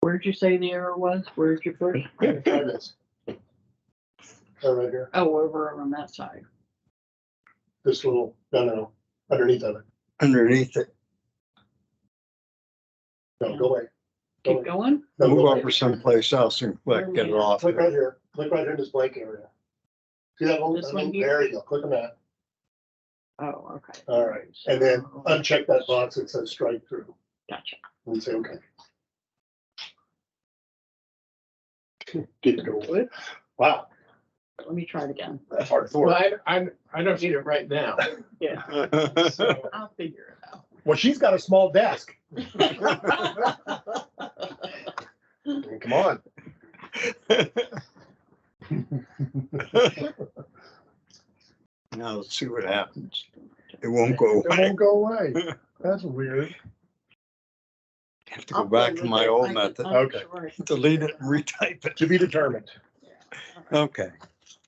Where'd you say the error was? Where'd you first? Here, try this. Oh, right here, Oh, over on that side. this little down arrow, underneath of it. Underneath it, No, go away. Go Keep away. going? No, move go away. over someplace else and click, get it off. Click right here, click right here in this blank area. See that little, This one here? there you go, click on that. Oh, okay. All right, and then uncheck that box that says strike through, Gotcha. and say, okay. Get it over with. Wow, Let me try it again. that's hard Well, work. I don't need it right now. Yeah, So, I'll figure it out. Well, she's got a small desk. Come on. Now let's see what happens. It won't go It away. won't go away. That's weird. Have to go back to my old method. Okay. Delete it and retype it. To be determined. Okay,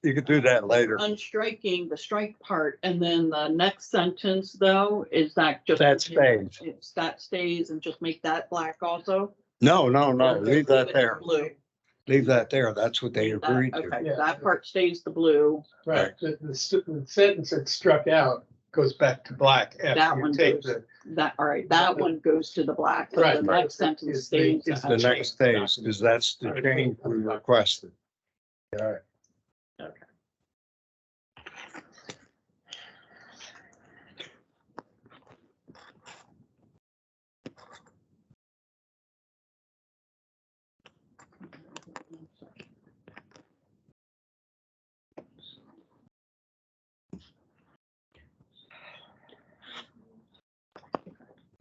you could do that later. Unstriking the strike part, and then the next sentence though, is that just? That stays. It's that stays and just make that black also? No, no, no, leave that there. Blue. Leave that there. That's what they Leave that- agreed to. Okay, Yeah. that part stays the blue. right, the sentence that struck out goes back to black That after one you take goes- the. That, all right, that one goes to the black. and Right. The next sentence Is the- stays. is The next phase, because that's the change we requested. All right. Okay.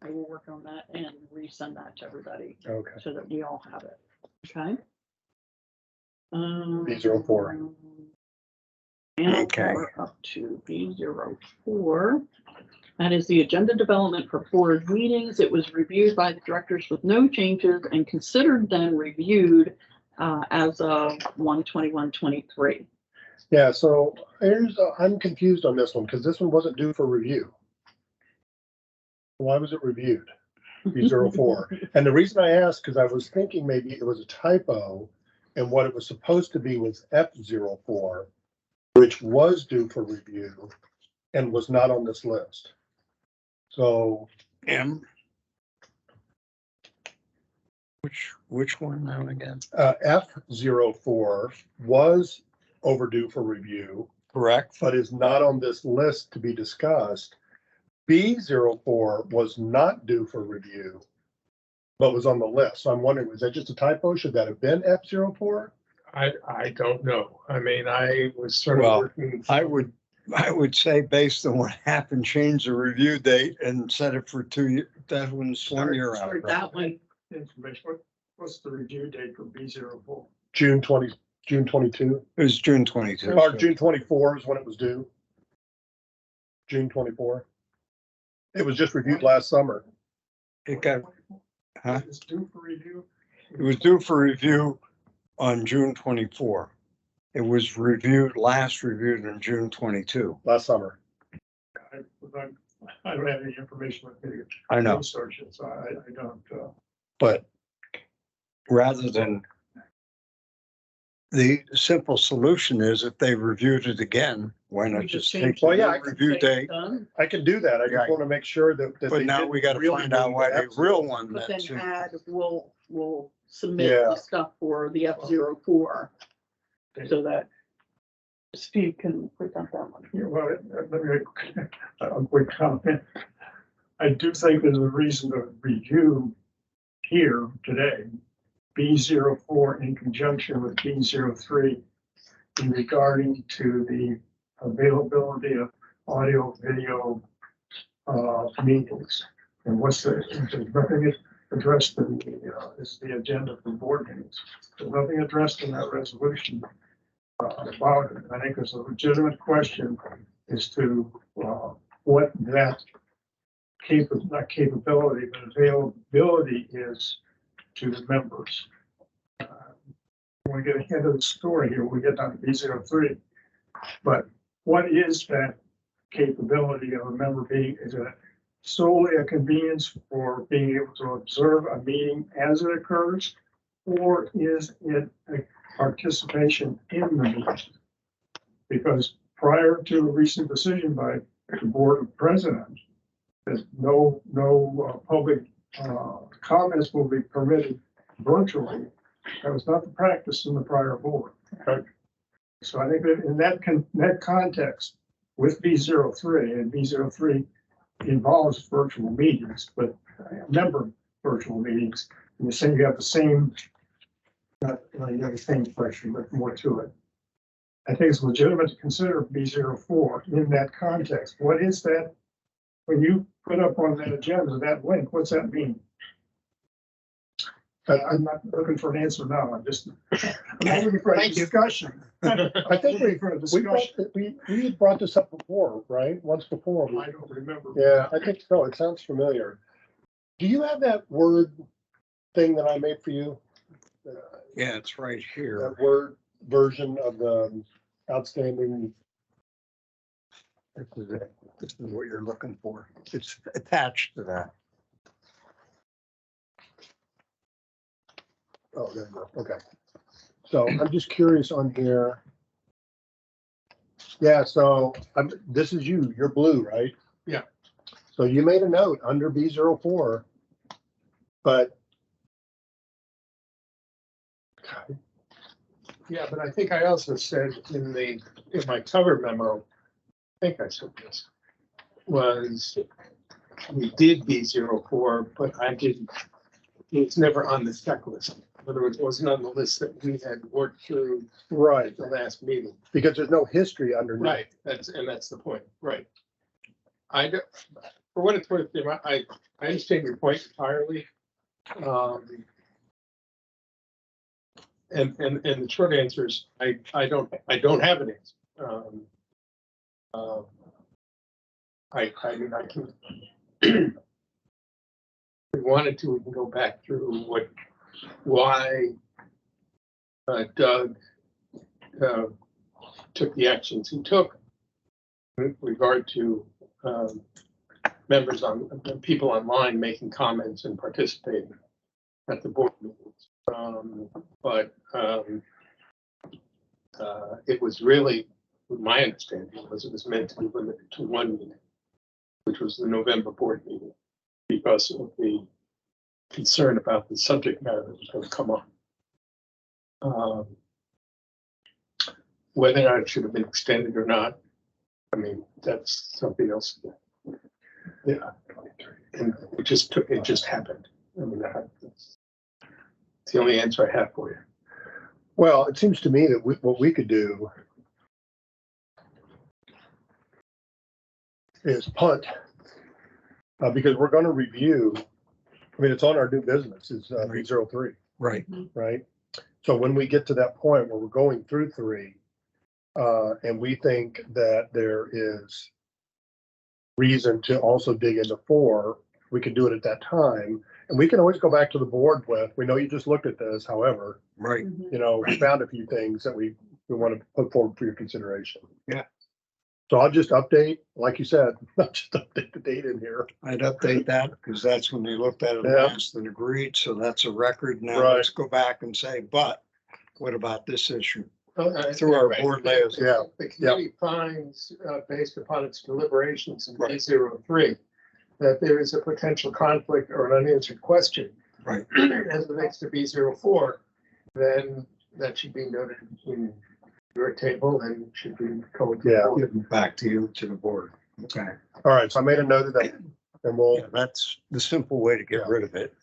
I will work on that and resend that to everybody Okay. so that we all have it. Okay? B04. And Okay. we're up to B04. That is the agenda development for board meetings. It was reviewed by the directors with no changes and considered then reviewed as of 1/21/23. Yeah, so I'm confused on this one because this one wasn't due for review. Why was it reviewed? B04. And the reason I asked, because I was thinking maybe it was a typo and what it was supposed to be was F04, which was due for review and was not on this list. So M. Which one now again? F04 was overdue for review, Correct. but is not on this list to be discussed. B04 was not due for review, but was on the list. So I'm wondering, was that just a typo? Should that have been F04? I don't know. I mean, I was sort Well, of working. I would say based on what happened, change the review date and set it for 2 years. That one's 1 year out. Sorry, right? that one, Information, what's the review date for B04? June 22, It was June 22. or June 24 is when it was due. June 24. It was just reviewed last summer. It got, huh? It's due for review. It was due for review on June 24. It was last reviewed in June 22. Last summer. I don't have any information with me. I know, Search it, so I don't, but rather than The simple solution is if they reviewed it again, why We not just just change take Well, the yeah, new I can review say date? done, I can do that. I just Right. want to make sure that. But now we gotta find out why the real one but that's. then add, we'll submit Yeah. the stuff for the F-04. So that Steve can present that one. Yeah, well, let me, a quick comment. I do think there's a reason to review here today, B04 in conjunction with B03 in regarding to the availability of audio, video, meetings. And what's the, there's nothing addressed in the, is the agenda for board meetings. There's nothing addressed in that resolution about it. I think it's a legitimate question as to what that not capability, but availability is to the members. When we get ahead of the story here, we get down to B03. But what is that capability of a member being? Is it solely a convenience for being able to observe a meeting as it occurs? Or is it a participation in the meeting? Because prior to a recent decision by the board of presidents, that no public comments will be permitted virtually. That was not the practice in the prior board. Okay. So I think that in that context, with B03, and B03 involves virtual meetings, but member virtual meetings, and you have the same, not you have the same question, but more to it. I think it's legitimate to consider B04 in that context. What is that? When you put up on that agenda, that link, what's that mean? I'm not looking for an answer now. I'm looking for a Thank you. discussion. I think Looking for a discussion. we had brought this up before, right? Once before. I don't remember. Yeah, I think so. It sounds familiar. Do you have that Word thing that I made for you? Yeah, it's right here. That Word version of the outstanding. This is it. This is what you're looking for. It's attached to that. Oh, there you go. Okay. So I'm just curious on here. Yeah, so this is you. You're blue, right? Yeah. So you made a note under B04, but Yeah, but I think I also said in my cover memo, I think I said this, was we did B04, but it's never on the checklist. In other words, it wasn't on the list that we had worked through right, at the last meeting. because there's no history underneath. Right, that's the point, right. I don't, for what it's worth, I understand your point entirely. And the short answer is, I don't have an answer. I mean, I can, if we wanted to, we can go back through why Doug took the actions he took with regard to people online making comments and participating at the board meetings. But it was really, my understanding was it was meant to be limited to one meeting, which was the November board meeting, because of the concern about the subject matter that was going to come up. Whether or not it should have been extended or not, I mean, that's something else. Yeah, and it just happened. I mean, that's the only answer I have for you. Well, it seems to me that what we could do is punt, because we're going to review. I mean, it's on our new business. It's B03, Right. right? So when we get to that point where we're going through 3, and we think that there is reason to also dig into 4, we can do it at that time. And we can always go back to the board with, we know you just looked at this, however, Right. you know, we found a few things that we want to put forward for your consideration. Yeah. So I'll just update, like you said, I'll just update the date in here. I'd update that because that's when they looked at it Yeah. last and agreed. So that's a record. Now Right. let's go back and say, but What about this issue? Uh, Through our right. board layers. Yeah. The committee finds, based upon its deliberations in B03, that there is a potential conflict or an unanswered question. Right. As it relates to B04, then that should be noted in your table and should be coded. Yeah. Given back to you, to the board. Okay. All right, so I made a note of that, and we'll, Yeah, that's the simple way to get rid of it.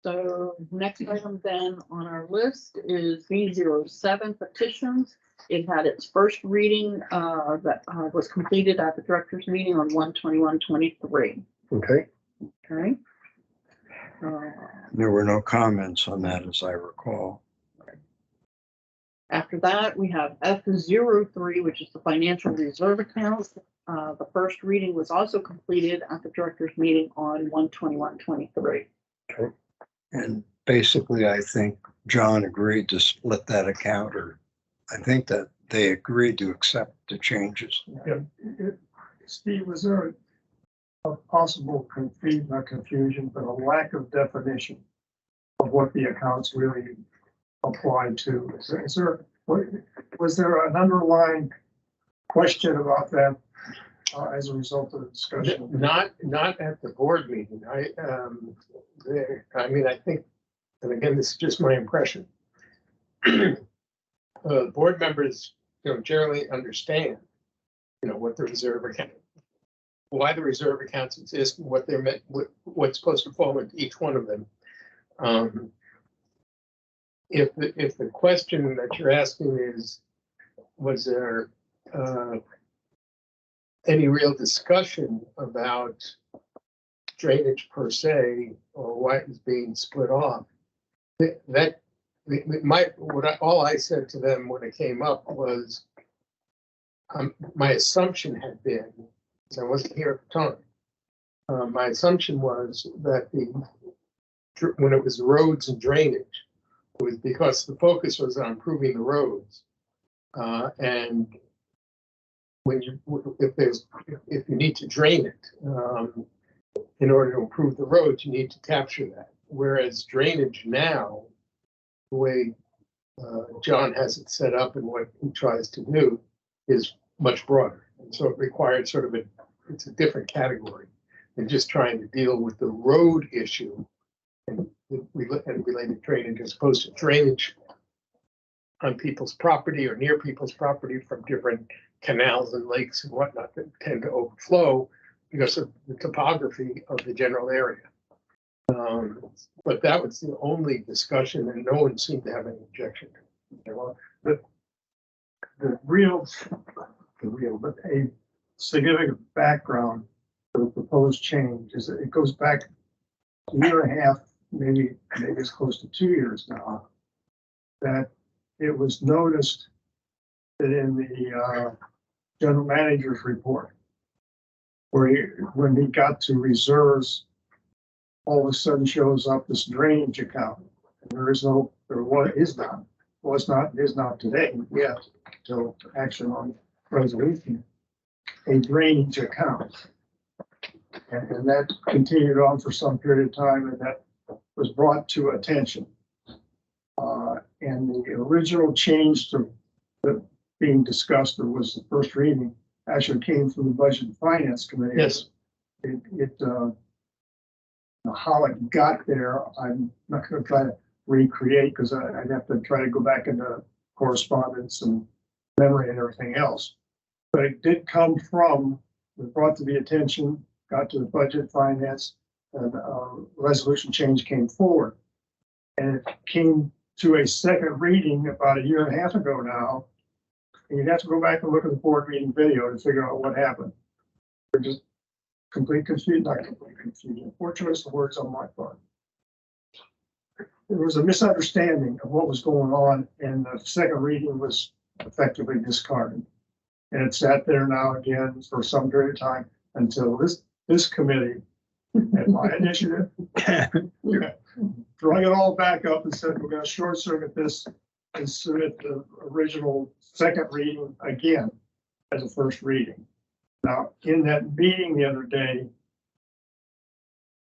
So next item then on our list is B07 petitions. It had its first reading that was completed at the director's meeting on 1/21/23. okay, Okay. There were no comments on that, as I recall. After that, we have F03, which is the financial reserve account. The first reading was also completed at the director's meeting on 1/21/23. And basically, I think John agreed to split that account, or I think that they agreed to accept the changes. Steve, was there a possible not confusion, but a lack of definition of what the accounts really apply to? Was there an underlying question about that as a result of the discussion? Not at the board meeting. I mean, I think, and again, this is just my impression. Board members, generally understand, what the reserve account, why the reserve accounts exist, and what they're meant, what's supposed to fall into each one of them. If the question that you're asking is, was there any real discussion about drainage per se, or why it was being split off, all I said to them when it came up was, my assumption had been, because I wasn't here at the time, my assumption was that when it was roads and drainage, it was because the focus was on improving the roads, and if you need to drain it in order to improve the roads, you need to capture that. Whereas drainage now, the way John has it set up and what he tries to do, is much broader. And so it required it's a different category than just trying to deal with the road issue and related drainage, as opposed to drainage on people's property or near people's property from different canals and lakes and whatnot that tend to overflow because of the topography of the general area. But that was the only discussion, and no one seemed to have any objection. But a significant background for the proposed change is that it goes back a year and a half, maybe it's close to 2 years now, that it was noticed that in the general manager's report, when he got to reserves, all of a sudden shows up this drainage account. And is not today yet, until action on resolution, a drainage account. And that continued on for some period of time, and that was brought to attention. And the original change to being discussed, or was the first reading, actually came from the Budget and Finance Committee. Yes. How it got there, I'm not going to try to recreate, because I'd have to try to go back into correspondence and memory and everything else. But it did come from, was brought to the attention, got to the Budget Finance, and resolution change came forward. And it came to a second reading about a year and a half ago now. And you'd have to go back and look at the board meeting video to figure out what happened. We're just complete confusion, not complete confusion. Poor choice of words on my part. There was a misunderstanding of what was going on, and the second reading was effectively discarded. And it sat there now again for some period of time until this committee, at my initiative, drug it all back up and said, we're going to short circuit this and submit the original second reading again as a first reading. Now, in that meeting the other day,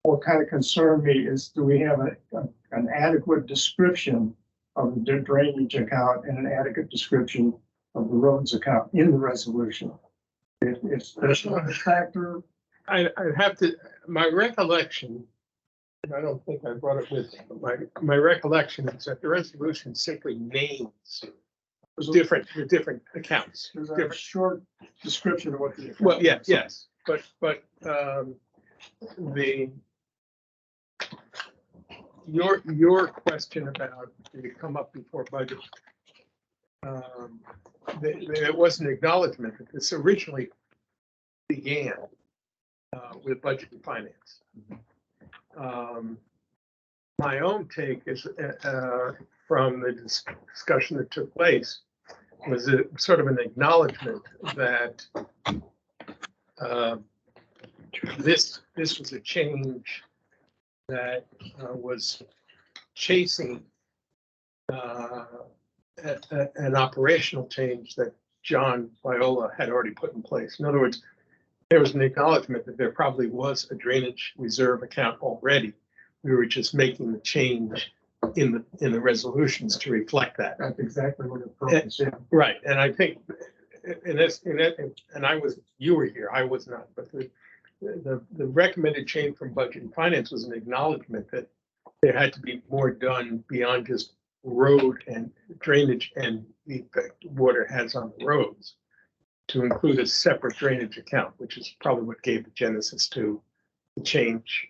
what kind of concerned me is, do we have an adequate description of the drainage account and an adequate description of the roads account in the resolution. If there's not a factor, I have to, my recollection, and I don't think I brought it with me, but my recollection is that the resolution simply names the different accounts. there's a Different, short description of what the. account well, yeah, is. yes, but, your question about did it come up before budget? It was an acknowledgement that this originally began with budget and finance. My own take is from the discussion that took place was a sort of an acknowledgement that this was a change that was chasing an operational change that John Viola had already put in place. In other words, there was an acknowledgement that there probably was a drainage reserve account already. We were just making the change in the resolutions to reflect that. That's exactly what the purpose is. Right, and I think, and you were here, I was not, but the recommended change from budget and finance was an acknowledgement that there had to be more done beyond just road and drainage and the effect water has on the roads, to include a separate drainage account, which is probably what gave the genesis to the change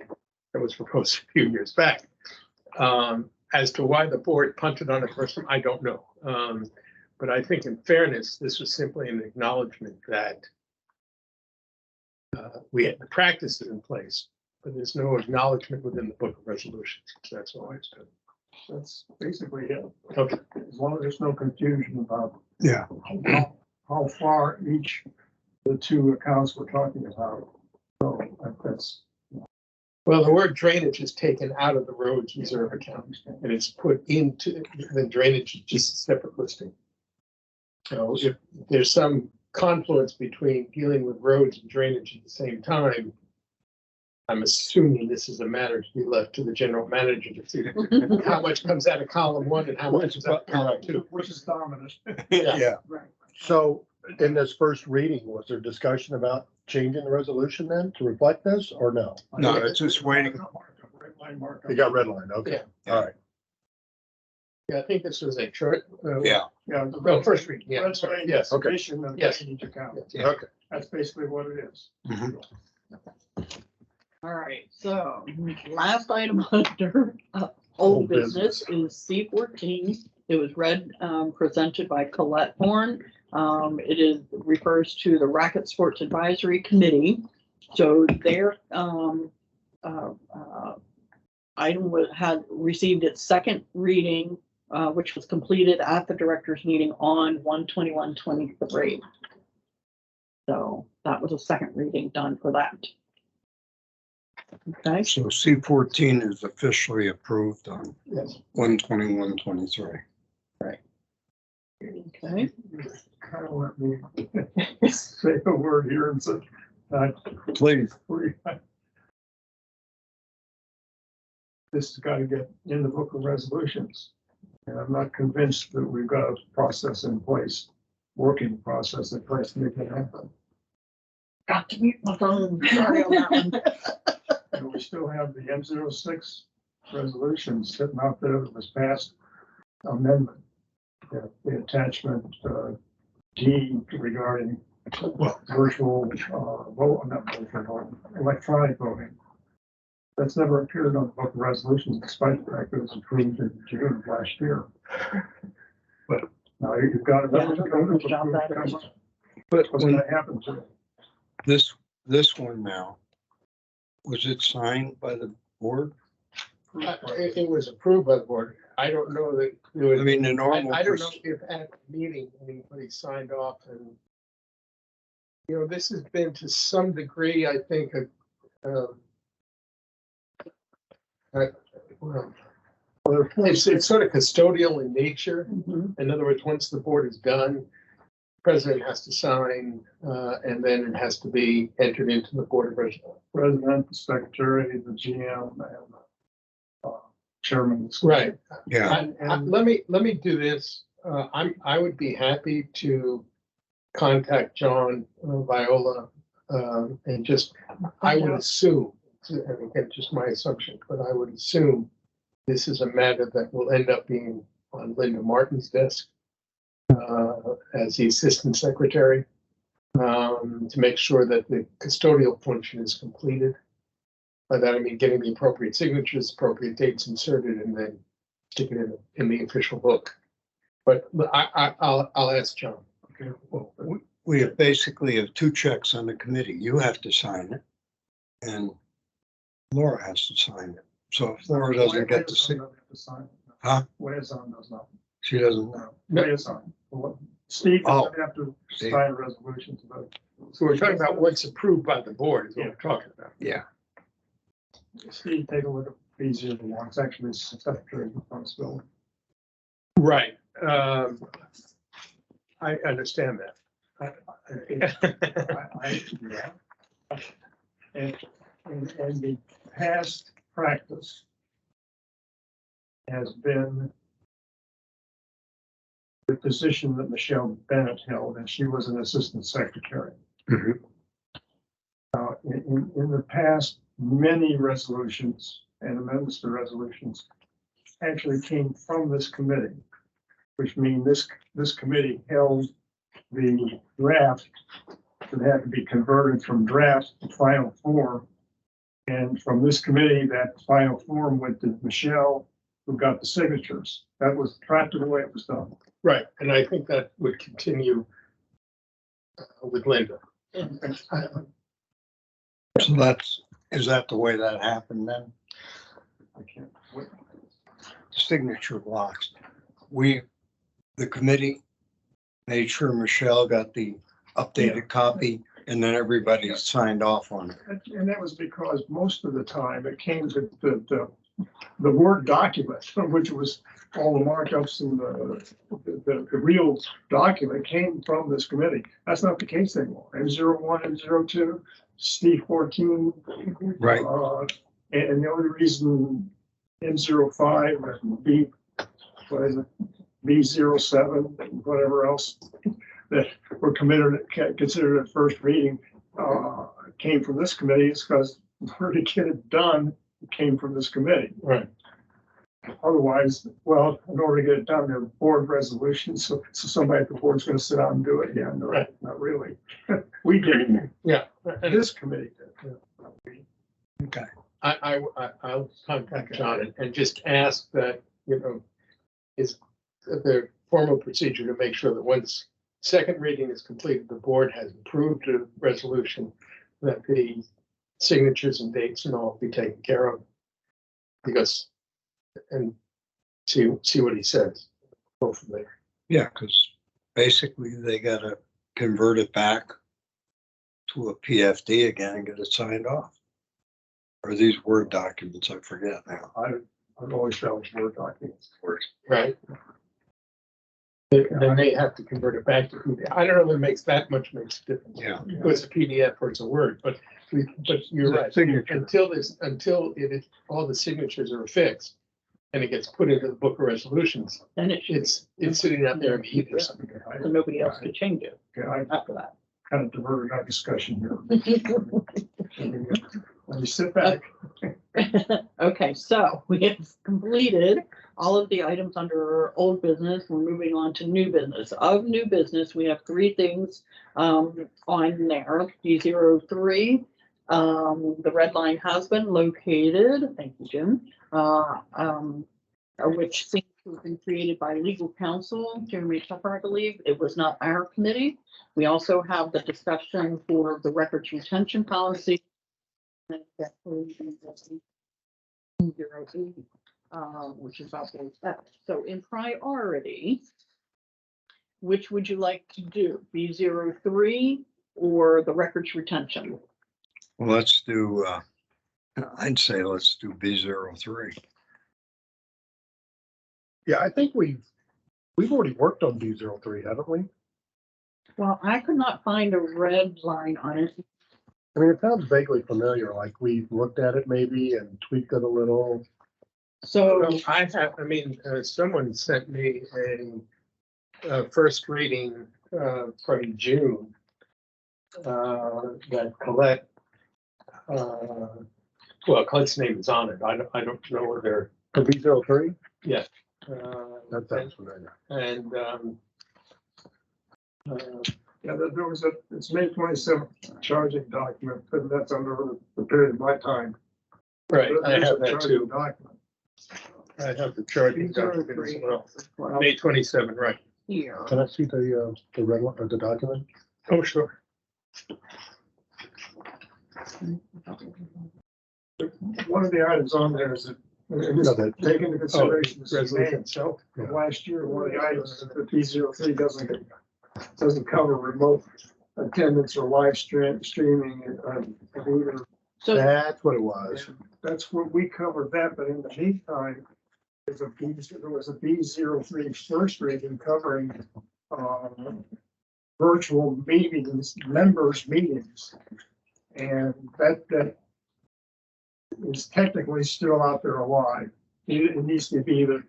that was proposed a few years back. As to why the board punted on it first, I don't know. But I think in fairness, this was simply an acknowledgement that we had the practices in place, but there's no acknowledgement within the book of resolutions. So that's all I said. That's basically it. Okay. As long as there's no confusion about Yeah. how far each of the two accounts we're talking about. So that's. Well, the word drainage is taken out of the roads reserve account and it's put into the drainage, just a separate listing. So if there's some confluence between dealing with roads and drainage at the same time, I'm assuming this is a matter to be left to the general manager to see how much comes out of column one and how much is out of column two. Which is dominant. Yeah. Right. So in this first reading, was there discussion about changing the resolution then to reflect this or no? No, it's just waiting. Red line markup. You got red line, okay, all right. Yeah, I think this was a short. Yeah. Yeah. the Well, first reading, yeah, red sorry, line yes. Okay. definition of Yes. drainage account. Yeah. Okay. That's basically what it is. Mhm. All right, so last item under old Old business is C14. It was read, presented by Colette Horn. It refers to the Racket Sports Advisory Committee. So their item had received its second reading, which was completed at the directors' meeting on 1/21/23. So that was a second reading done for that. Okay, So C14 is officially approved on Yes. 1/21/23. okay. Kind of let me say a word here and say, Please. this has got to get in the book of resolutions. And I'm not convinced that we've got a process in place, working process in place to make it happen. Got to mute my phone. Sorry on that one. And we still have the M06 resolution sitting out there that was passed amendment. The attachment D regarding virtual vote, not virtual, electronic voting. That's never appeared on the book of resolutions, despite the fact that it was approved in June of last year. But now you've got it. But What's when gonna happen to it? this one now, was it signed by the board? It was approved by the board. I don't know that. it was- I mean, the normal. I don't know if at the meeting, anybody signed off and, this has been to some degree, I think, well, it's sort of custodial in nature. Mhm. In other words, once the board is done, the president has to sign, and then it has to be entered into the board of resolution. President, the secretary, the GM, and chairman. Right. Yeah, Let me do this. I would be happy to contact John Viola, and just, I would assume, and again, just my assumption, but I would assume this is a matter that will end up being on Linda Martin's desk as the assistant secretary, to make sure that the custodial function is completed. By that, I mean getting the appropriate signatures, appropriate dates inserted, and then sticking it in the official book. But I'll ask John. Okay. well, we basically have two checks on the committee. You have to sign it. And Laura has to sign it. So if Laura doesn't get to see, Huh? Liaison does not. she doesn't. No, liaison. Steve Oh. doesn't have to Steve. sign resolutions about it. So we're talking about what's approved by the board is what we're talking about. Yeah, Steve, take a look at these here. It's actually secretary's responsibility. Right. I understand that. Yeah. And the past practice has been the position that Michelle Bennett held, and she was an assistant secretary. Mhm. In the past, many resolutions and amendments to resolutions actually came from this committee, which means this committee held the draft that had to be converted from draft to final form. And from this committee, that final form went to Michelle, who got the signatures. That was practically the way it was done. Right, and I think that would continue with Linda. so is that the way that happened then? I can't wait. Signature blocks. The committee made sure Michelle got the updated copy and then everybody signed off on it. And that was because most of the time it came to the Word document, which was all the markups and the real document came from this committee. That's not the case anymore. M01, M02, C14. Right. And the only reason M05 and B07 and whatever else that were considered at first reading came from this committee is because in order to get it done, it came from this committee. Right. Otherwise, well, in order to get it done, they're board resolutions, so somebody at the board's gonna sit down and do it. Yeah, no, Right. not really. We did, Yeah. this committee did. Okay. I'll contact John and just ask that, is the formal procedure to make sure that once second reading is completed, the board has approved a resolution, that the signatures and dates and all be taken care of. Because, and see what he says. Go from there. Yeah, because basically they gotta convert it back to a PFD again and get it signed off. Or these Word documents, I forget now. I've always felt Word documents. Right. Then they have to convert it back to PDF. I don't know if it makes that much difference. Yeah. Whether it's a PDF or it's a Word, but you're right. Signature. Until all the signatures are affixed and it gets put into the book of resolutions, Then it should, it's sitting out there in the ether. so nobody else could change it Okay, I after that. kind of diverted our discussion here. Let me sit back. Okay, so we have completed all of the items under old business. We're moving on to new business. Of new business, we have three things on there. D03, the red line has been located. Thank you, Jim. Which seems to have been created by legal counsel, Jeremy Tupper, I believe. It was not our committee. We also have the discussion for the records retention policy. Which is about those steps. So in priority, which would you like to do? B03 or the records retention? Well, let's do, I'd say let's do B03. Yeah, I think we've already worked on D03, haven't we? Well, I could not find a red line on it. I mean, it sounds vaguely familiar, like we looked at it maybe and tweaked it a little. So, Someone sent me a first reading, from June. That Colette, Colette's name is on it. I don't know whether, The B03? yeah. That sounds familiar. And, Yeah, there was it's May 27th charging document, but that's under the period of my time. right, I There's have a that charging too. document. I have the charging document as well. May 27, right. here, Can I see the red one, or the document? Oh, sure. One of the items on there is that, take into consideration this is Resolution May itself. of last year, one of the items is that the B03 doesn't cover remote attendance or live streaming of either. so, That's what it was. That's what we covered that, but in the meantime, there was a B03 first reading covering virtual meetings, members meetings. And that is technically still out there alive. It needs to be either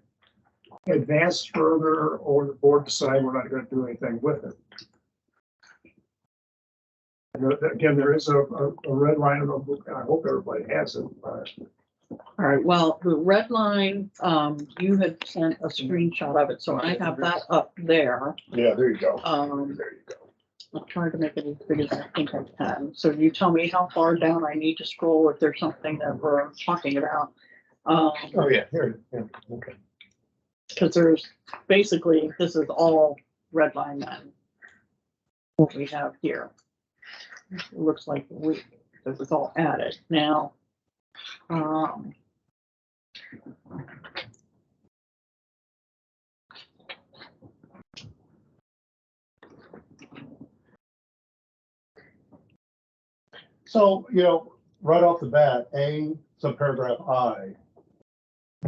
advanced further or the board decide we're not going to do anything with it. And again, there is a red line in the book. I hope everybody has it. all right, well, the red line, you had sent a screenshot of it, so I have that up there. Yeah, there you go. There you go. I'm trying to make it as big as I think I can. So you tell me how far down I need to scroll if there's something that we're talking about. Oh, yeah, here, yeah, okay. Because there's basically, this is all red line then. What we have here. It looks like this is all added now. So, right off the bat, subparagraph I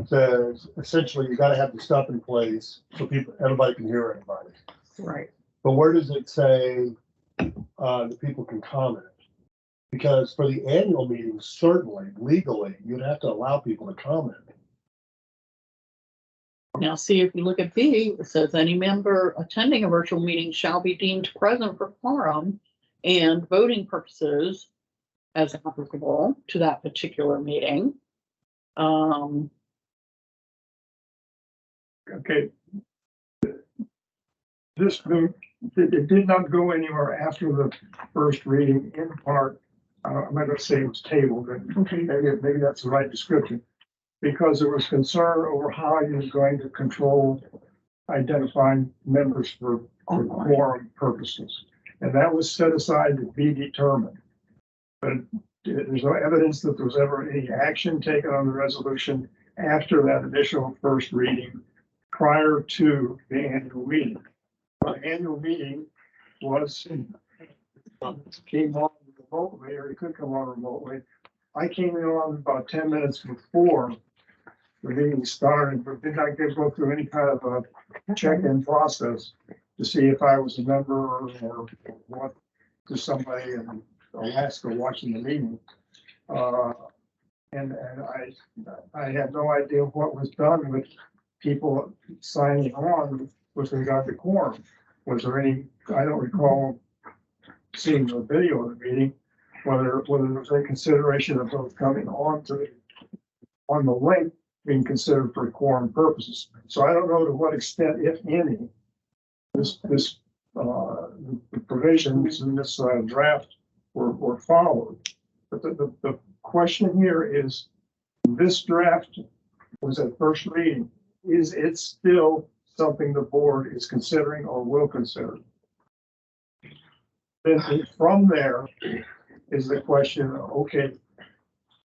says essentially you gotta have the stuff in place so everybody can hear everybody. Right. But where does it say that people can comment? Because for the annual meetings, certainly legally, you'd have to allow people to comment. Now, see, if you look at B, it says any member attending a virtual meeting shall be deemed present for quorum and voting purposes as applicable to that particular meeting. Okay. It did not go anywhere after the first reading in part. I'm not going to say it was tabled, but maybe that's the right description. Because there was concern over how you're going to control identifying members for quorum purposes. And that was set aside to be determined. But there's no evidence that there was ever any action taken on the resolution after that initial first reading prior to the annual meeting. The annual meeting came on remotely, or it could come on remotely. I came in on about 10 minutes before the meeting started, but did not go through any kind of a check-in process to see if I was a member or what to somebody and ask or watching the meeting. And I had no idea what was done with people signing on with regard to quorum. Was there any, I don't recall seeing the video of the meeting, whether there was any consideration of those coming on the link being considered for quorum purposes. So I don't know to what extent, if any, the provisions in this draft were followed. But the question here is, this draft was at first reading. Is it still something the board is considering or will consider? Then from there is the question, okay,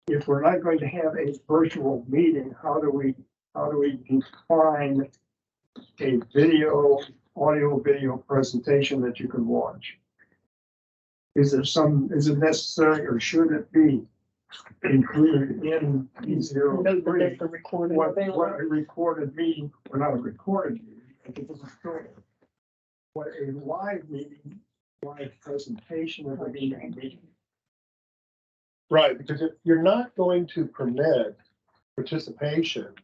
if we're not going to have a virtual meeting, how do we define a audio video presentation that you can watch? Is it necessary or should it be included in B03? Note that there's a recording What available. a recorded meeting, or not a recorded meeting, it doesn't show it. What a live meeting, live presentation of a meeting. Right, because if you're not going to permit participation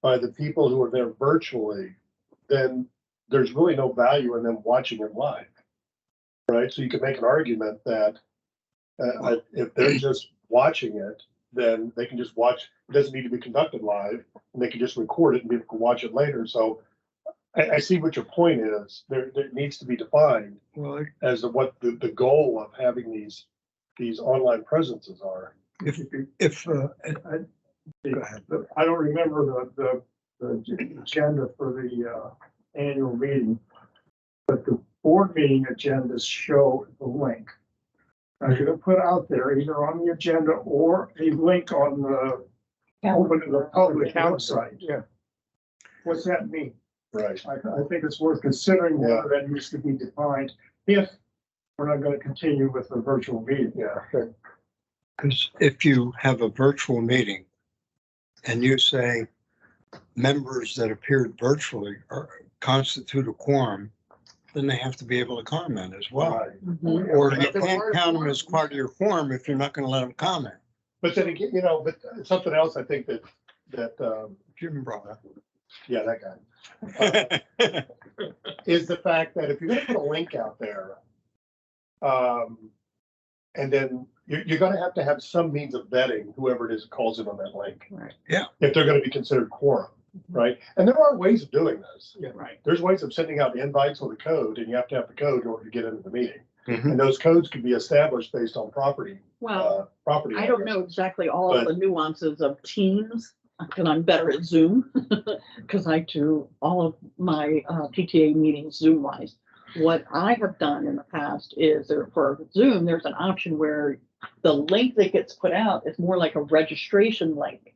by the people who are there virtually, then there's really no value in them watching it live. Right? So you can make an argument that if they're just watching it, then they can just watch, it doesn't need to be conducted live, and they can just record it and people can watch it later. So I see what your point is. There needs to be defined Well, as to what the goal of having these online presences are. if, go ahead. I don't remember the agenda for the annual meeting, but the board meeting agendas show the link. I'm gonna put out there either on the agenda or a link on the public website. Yeah. What's that mean? Right. I think it's worth considering whether that needs to be defined if we're not gonna continue with the virtual meeting. Yeah. Because if you have a virtual meeting and you say members that appeared virtually constitute a quorum, then they have to be able to comment as well. Right. Mhm. Or you can't count them as part of your quorum if you're not going to let them comment. But then again, but something else I think that Jim brought up. yeah, that guy. Is the fact that if you're gonna put a link out there, and then you're gonna have to have some means of vetting whoever it is that calls in on that link. Right. Yeah. If they're gonna be considered quorum, right? And there are ways of doing this. Yeah. Right. There's ways of sending out invites with a code, and you have to have the code in order to get into the meeting. Mhm. And those codes can be established based on property. Well, Property. I don't know addresses. exactly all of the nuances of Teams, because I'm better at Zoom, because I do all of my PTA meetings Zoom wise. What I have done in the past is for Zoom, there's an option where the link that gets put out is more like a registration link.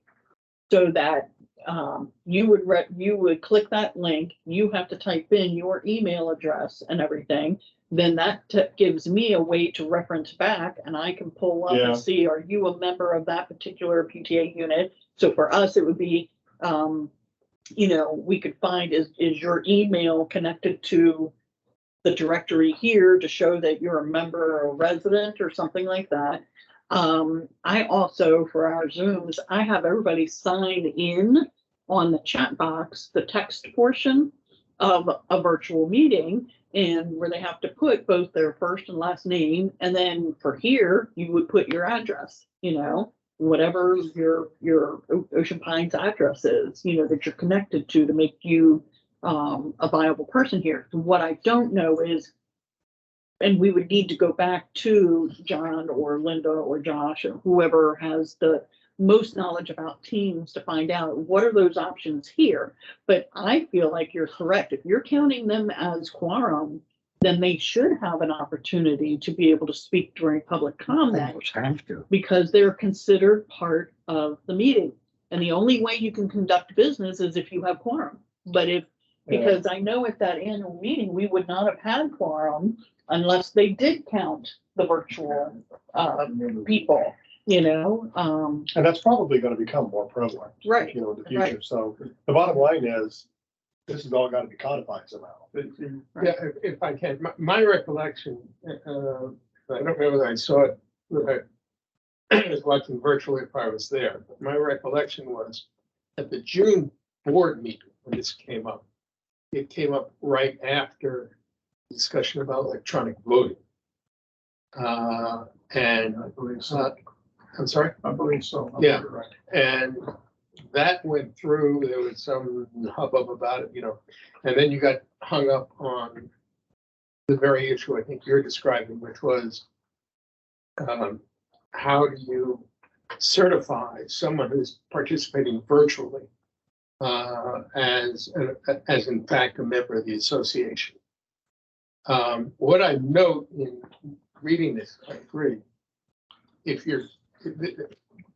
So that you would click that link, you have to type in your email address and everything. Then that gives me a way to reference back, and I can pull up Yeah. and see, are you a member of that particular PTA unit? So for us, it would be, we could find, is your email connected to the directory here to show that you're a member or a resident or something like that. I also, for our Zooms, I have everybody sign in on the chat box, the text portion of a virtual meeting, and where they have to put both their first and last name. And then for here, you would put your address, whatever your Ocean Pines address is, that you're connected to make you a viable person here. What I don't know is, and we would need to go back to John or Linda or Josh or whoever has the most knowledge about Teams to find out what are those options here. But I feel like you're correct. If you're counting them as quorum, then they should have an opportunity to be able to speak during public comment Almost have to. because they're considered part of the meeting. And the only way you can conduct business is if you have quorum. But because I know at that annual meeting, we would not have had quorum unless they did count the virtual people, And that's probably gonna become more prevalent. Right, In the future. right. So the bottom line is, this has all gotta be codified somehow. Yeah, if I can, my recollection, I don't know whether I saw it, whether I was watching virtually if I was there, but my recollection was at the June board meeting, when this came up, it came up right after discussion about electronic voting. And I believe so. I'm sorry? I believe so. Yeah. Right. And that went through, there was some hubbub about it, and then you got hung up on the very issue I think you're describing, which was how do you certify someone who's participating virtually as in fact a member of the association? What I note in reading this, I agree,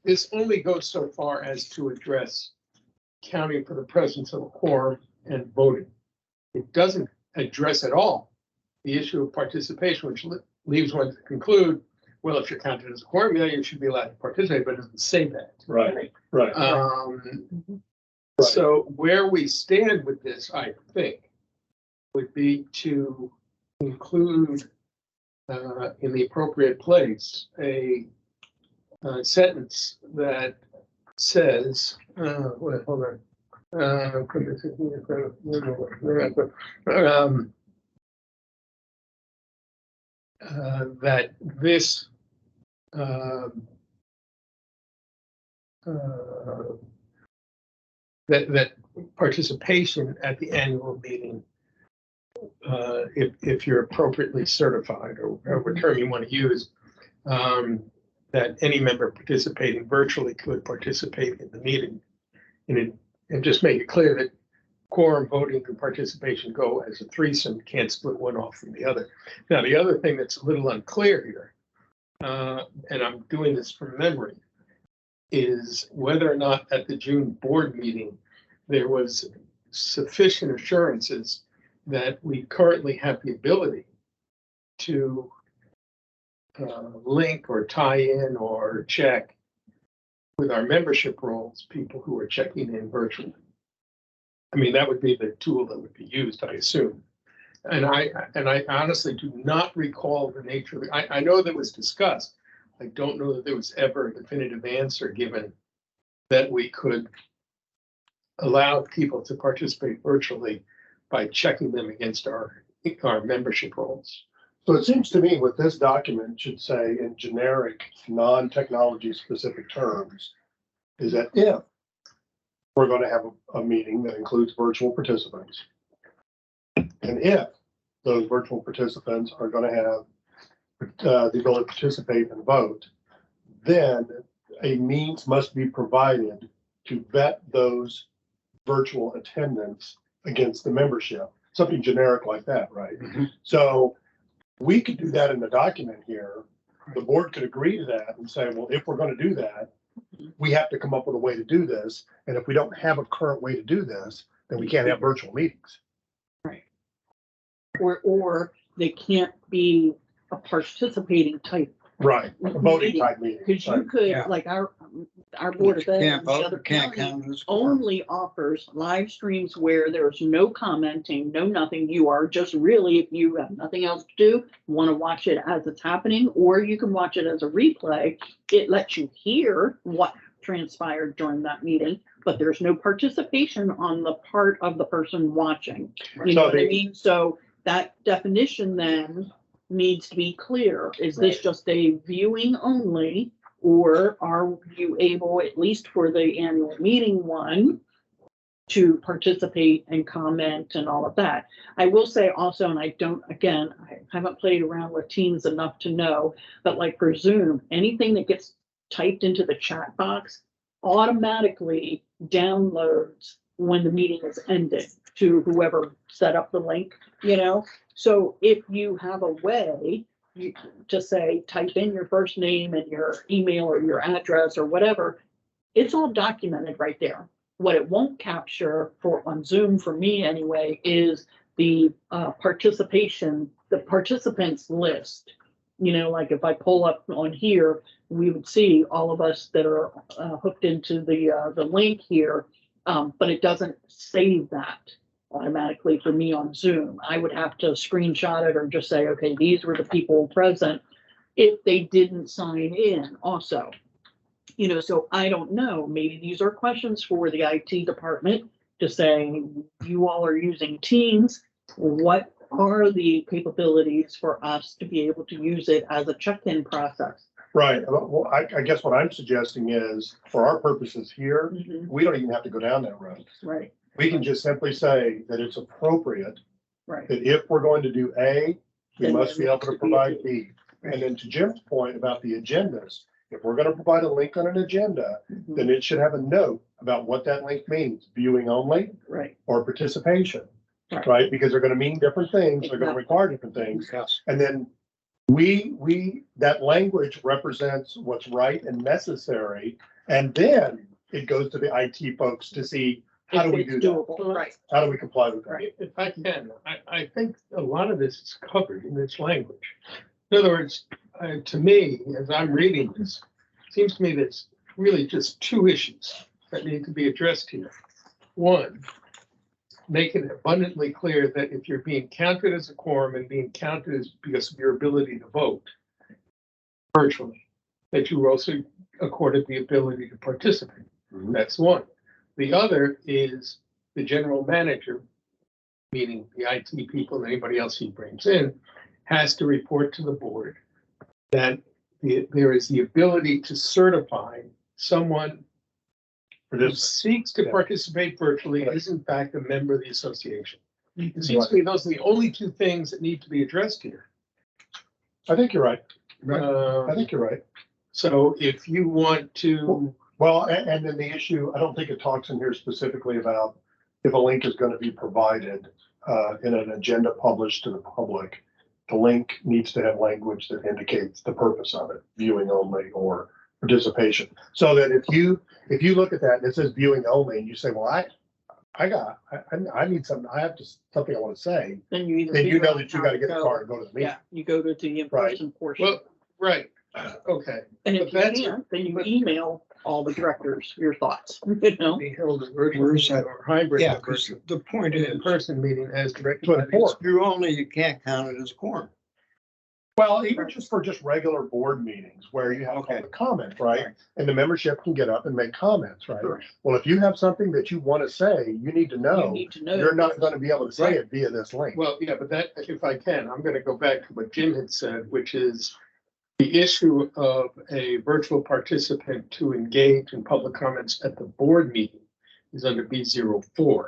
this only goes so far as to address counting for the presence of a quorum and voting. It doesn't address at all the issue of participation, which leaves one to conclude, well, if you're counted as a quorum, yeah, you should be allowed to participate, but it doesn't say that. Right. So where we stand with this, I think, would be to include in the appropriate place a sentence that says, hold on. That this that participation at the annual meeting, if you're appropriately certified, or whatever term you want to use, that any member participating virtually could participate in the meeting. And just make it clear that quorum, voting, and participation go as a threesome, can't split one off from the other. Now, the other thing that's a little unclear here, and I'm doing this from memory, is whether or not at the June board meeting, there was sufficient assurances that we currently have the ability to link or tie in or check with our membership roles, people who are checking in virtually. I mean, that would be the tool that would be used, I assume. And I honestly do not recall the nature of it. I know that was discussed. I don't know that there was ever a definitive answer given that we could allow people to participate virtually by checking them against our membership roles. So it seems to me what this document should say in generic, non-technology specific terms is that if we're going to have a meeting that includes virtual participants, and if those virtual participants are going to have the ability to participate and vote, then a means must be provided to vet those virtual attendants against the membership, something generic like that, right? Mhm. So we could do that in the document here. The board could agree to that and say, well, if we're going to do that, we have to come up with a way to do this. And if we don't have a current way to do this, then we can't have virtual meetings. Or they can't be a participating type. Right. A voting type meeting. Because you Right. could, Yeah. like our Board of Ed Can't and the vote, other can't county count as a quorum. only offers live streams where there's no commenting, no nothing. You are just really, if you have nothing else to do, want to watch it as it's happening, or you can watch it as a replay. It lets you hear what transpired during that meeting, but there's no participation on the part of the person watching. You know So what I the- mean? So that definition then needs to be clear. Is this Right. just a viewing only? Or are you able, at least for the annual meeting one, to participate and comment and all of that? I will say also, and I haven't played around with Teams enough to know, but like for Zoom, anything that gets typed into the chat box automatically downloads when the meeting is ended to whoever set up the link, you know? So if you have a way to say, type in your first name and your email or your address or whatever, it's all documented right there. What it won't capture on Zoom, for me anyway, is the participation, the participants list. You know, like if I pull up on here, we would see all of us that are hooked into the link here, but it doesn't save that automatically for me on Zoom. I would have to screenshot it or just say, okay, these were the people present if they didn't sign in also. You know, so I don't know, maybe these are questions for the IT department to say, you all are using Teams. What are the capabilities for us to be able to use it as a check-in process? Right. Well, I guess what I'm suggesting is for our purposes here, we don't even have to go down that road. Right, We can just simply say that it's appropriate right. that if we're going to do A, we Then must be there able to needs to be a provide B. B. And then to Jim's point about the agendas, if we're going to provide a link on an agenda, Mhm. then it should have a note about what that link means, viewing only Right, or participation, Right. right? Because they're going to mean different things, they're going to Exactly. require different things. Yes. And then that language represents what's right and necessary. And then it goes to the IT folks to see, how do if we it's do that? doable, right, How do we comply with that? Right. If I can, I think a lot of this is covered in this language. In other words, to me, as I'm reading this, it seems to me there's really just two issues that need to be addressed here. One, make it abundantly clear that if you're being counted as a quorum and being counted as because of your ability to vote virtually, that you were also accorded the ability to participate. Mhm. That's one. The other is the general manager, meaning the IT people and anybody else he brings in, has to report to the board that there is the ability to certify someone For who this, seeks to Yeah. participate virtually Right. is in fact a member of the association. It seems to me those are the only two things that need to be addressed here. I think you're right. Uh, I think you're right. So if you want to, Well, and then the issue, I don't think it talks in here specifically about if a link is going to be provided in an agenda published to the public. The link needs to have language that indicates the purpose of it, viewing only or participation. So that if you look at that and it says viewing only and you say, well, I need something, I have to, something I want to say, Then you either. then you figure know out that you how got to get in the go. car and go to the meeting. Yeah, you go to the in-person portion. well, right, okay. And but if you that's- can't, then you email all the directors your thoughts, you know? Be held as virtual Where's that? or hybrid. Yeah, members because the point in is, in-person meeting as directed To by the enforce. you only, you can't count it as quorum. Well, even just for just regular board meetings where you have Okay. public comment, right? And the membership can get up and make comments, right? Sure. Well, if you have something that you want to say, you need to You know, need to know. you're not going to be able to say it via this link. Well, yeah, but that, if I can, I'm gonna go back to what Jim had said, which is the issue of a virtual participant to engage in public comments at the board meeting is under B04.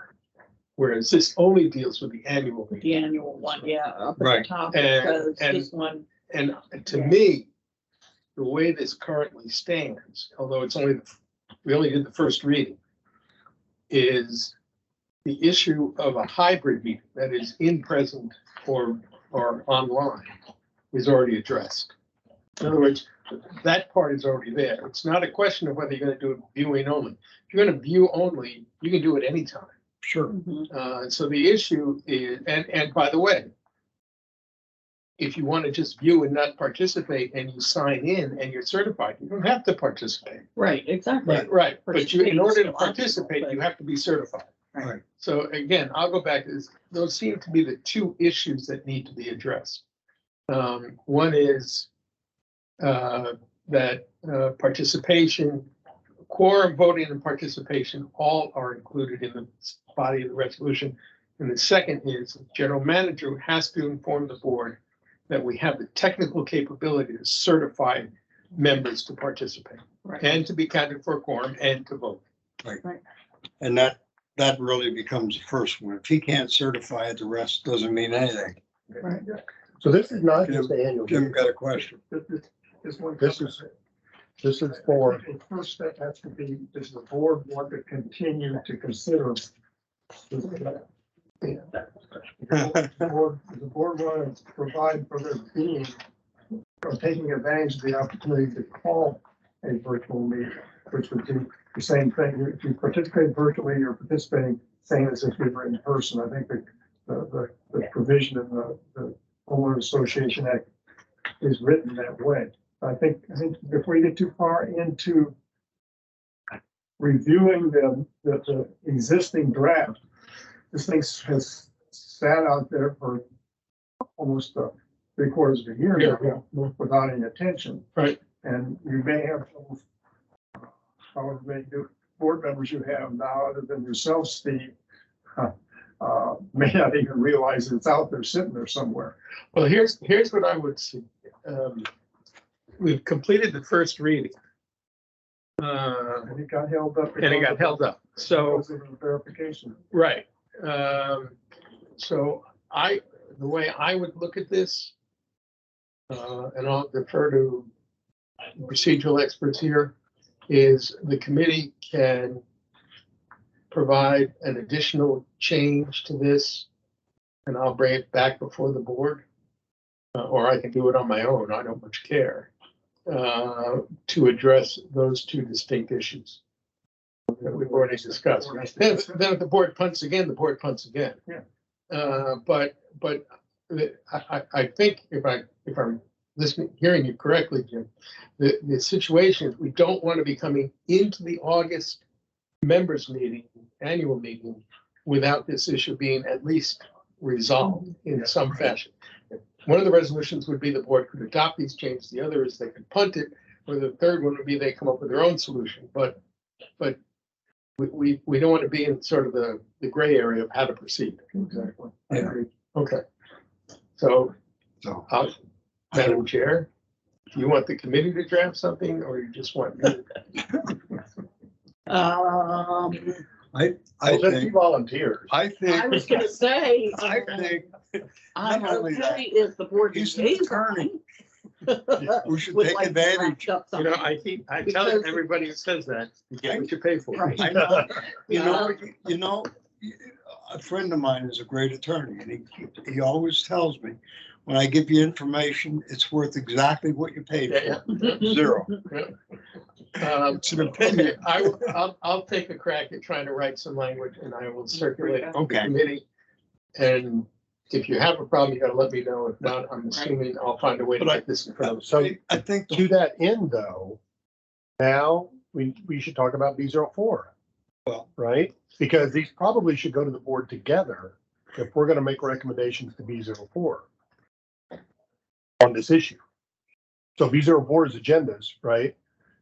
Whereas this only deals with the annual meeting. The annual one, yeah, up at Right. the top, And- because and- this one, And to Yeah. me, the way this currently stands, although we only did the first reading, is the issue of a hybrid meeting that is in present or online is already addressed. In other words, that part is already there. It's not a question of whether you're gonna do it viewing only. If you're gonna view only, you can do it anytime. Sure. So the issue is, and by the way, if you want to just view and not participate and you sign in and you're certified, you don't have to participate. right, exactly. Right, but you, in order to Participating is still participate, optional, you have to be certified. Right. So again, I'll go back to this. Those seem to be the two issues that need to be addressed. One is that participation, quorum, voting, and participation all are included in the body of the resolution. And the second is the general manager has to inform the board that we have the technical capability to certify members to participate Right. and to be counted for a quorum and to vote. And that really becomes the first one. If he can't certify it, the rest doesn't mean anything. Right. So this is not just the annual. Jim got a question. This one. This is for, The first step has to be, does the board want to continue to consider? The board want to provide for their being, or taking advantage of the opportunity to call a virtual meeting, which would do the same thing. If you participate virtually, you're participating same as if you were in person. I think the provision in the Homeowner Association Act is written that way. I think if we get too far into reviewing the existing draft, this thing has sat out there for almost 3/4 of a year now without any attention. Right. And you may have, however many board members you have now, other than yourself, Steve, may not even realize it's out there sitting there somewhere. Well, here's what I would see. We've completed the first reading. And it got held up. And it got held up. So, Because of the verification. right. So the way I would look at this, and I'll defer to procedural experts here, is the committee can provide an additional change to this, and I'll bring it back before the board. Or I can do it on my own, I don't much care, to address those two distinct issues that we've already discussed. Then if the board punts again, the board punts again. Yeah. But I think if I'm listening, hearing you correctly, Jim, the situation is we don't want to be coming into the August members meeting, annual meeting, without this issue being at least resolved in some fashion. One of the resolutions would be the board could adopt these changes. The other is they could punt it, or the third one would be they come up with their own solution. But we don't want to be in sort of the gray area of how to proceed. Exactly. Yeah. agree. Okay. So, So Madam Chair, do you want the committee to draft something or you just want me? I Well, then she think, volunteers. I think. I was gonna say, I think I'm not only that, okay if the board he's is an attorney. we should would take like to advantage. draft up You know, something. I tell Because- everybody who says that, you get what you pay for. Right. I know, you know, a friend of mine is a great attorney and he always tells me, when I give you information, it's worth exactly what you paid Yeah, for. Zero. It's an opinion. Okay, I'll take a crack at trying to write some language and I will circulate it to the Okay. committee. And if you have a problem, you gotta let me know. If not, I'm assuming I'll find a way to But I- get this in front of us. So I think to that end, though, now we should talk about B04. Well- Right? Because these probably should go to the board together if we're gonna make recommendations to B04 on this issue. So B04 is agendas, right?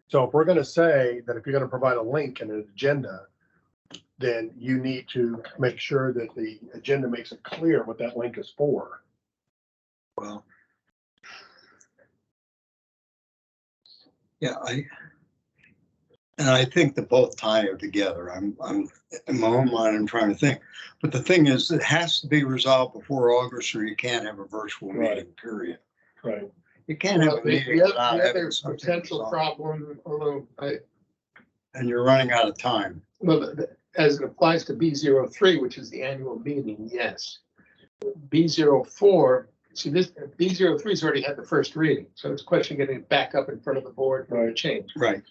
So if we're gonna say that if you're gonna provide a link and an agenda, then you need to make sure that the agenda makes it clear what that link is for. Well. Yeah, I think that both tie it together. I'm in my own mind, I'm trying to think. But the thing is, it has to be resolved before August or you can't have a virtual Right. meeting, period. Right. You can't have Well, a the meeting the without other having something potential resolved. problem, although And you're running out of time. as it applies to B03, which is the annual meeting, yes. B04, see this, B03's already had the first reading, so it's a question of getting it back up in front of the board for a change. Right.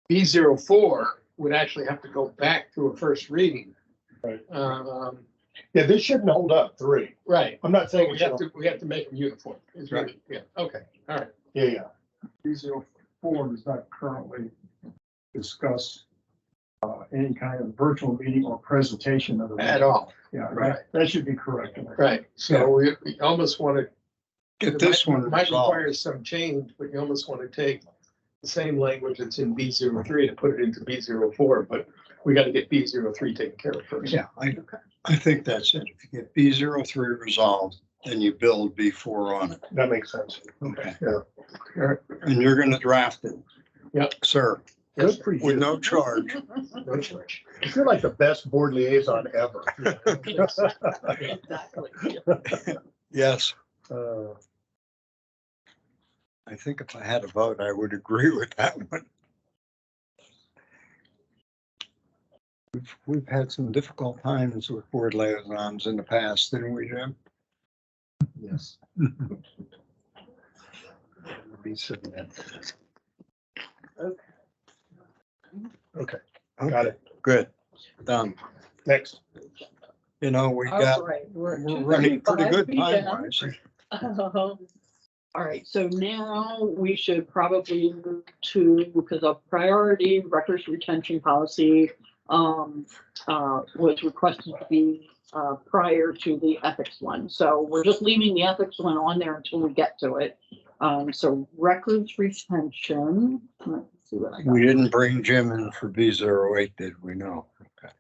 B04 would actually have to go back to a first reading. Right. Um, Yeah, this shouldn't hold up 3. right, I'm not so saying, we have to make them uniform, is really, yeah, okay, all right. yeah. B04 does not currently discuss any kind of virtual meeting or presentation of the. At all, Yeah, Right. that should be corrected. right, so we almost want to. Get this one Might resolved. require some change, but you almost want to take the same language that's in B03 to put it into B04, but we got to get B03 taken care of first. Yeah, I think that's it. If you get B03 resolved, then you build B4 on it. That makes sense. Okay. Yeah. And you're gonna draft it. Yep. Sir, Yes, Good for with you. no charge. no charge. You're like the best board liaison ever. Exactly. Yes, Uh, I think if I had a vote, I would agree with that one. We've had some difficult times with board liaisons in the past, didn't we, Jim? Yes. Be submitted. Okay, got it. Good, done. Next. You know, we All got, right, we're at we're running pretty 2:35 good PM. time wise. All right, so now we should probably move to, because of priority, records retention policy was requested to be prior to the ethics one. So we're just leaving the ethics one on there until we get to it. So records retention, let's see what I got. We didn't bring Jim in for B08, did we? No. Okay.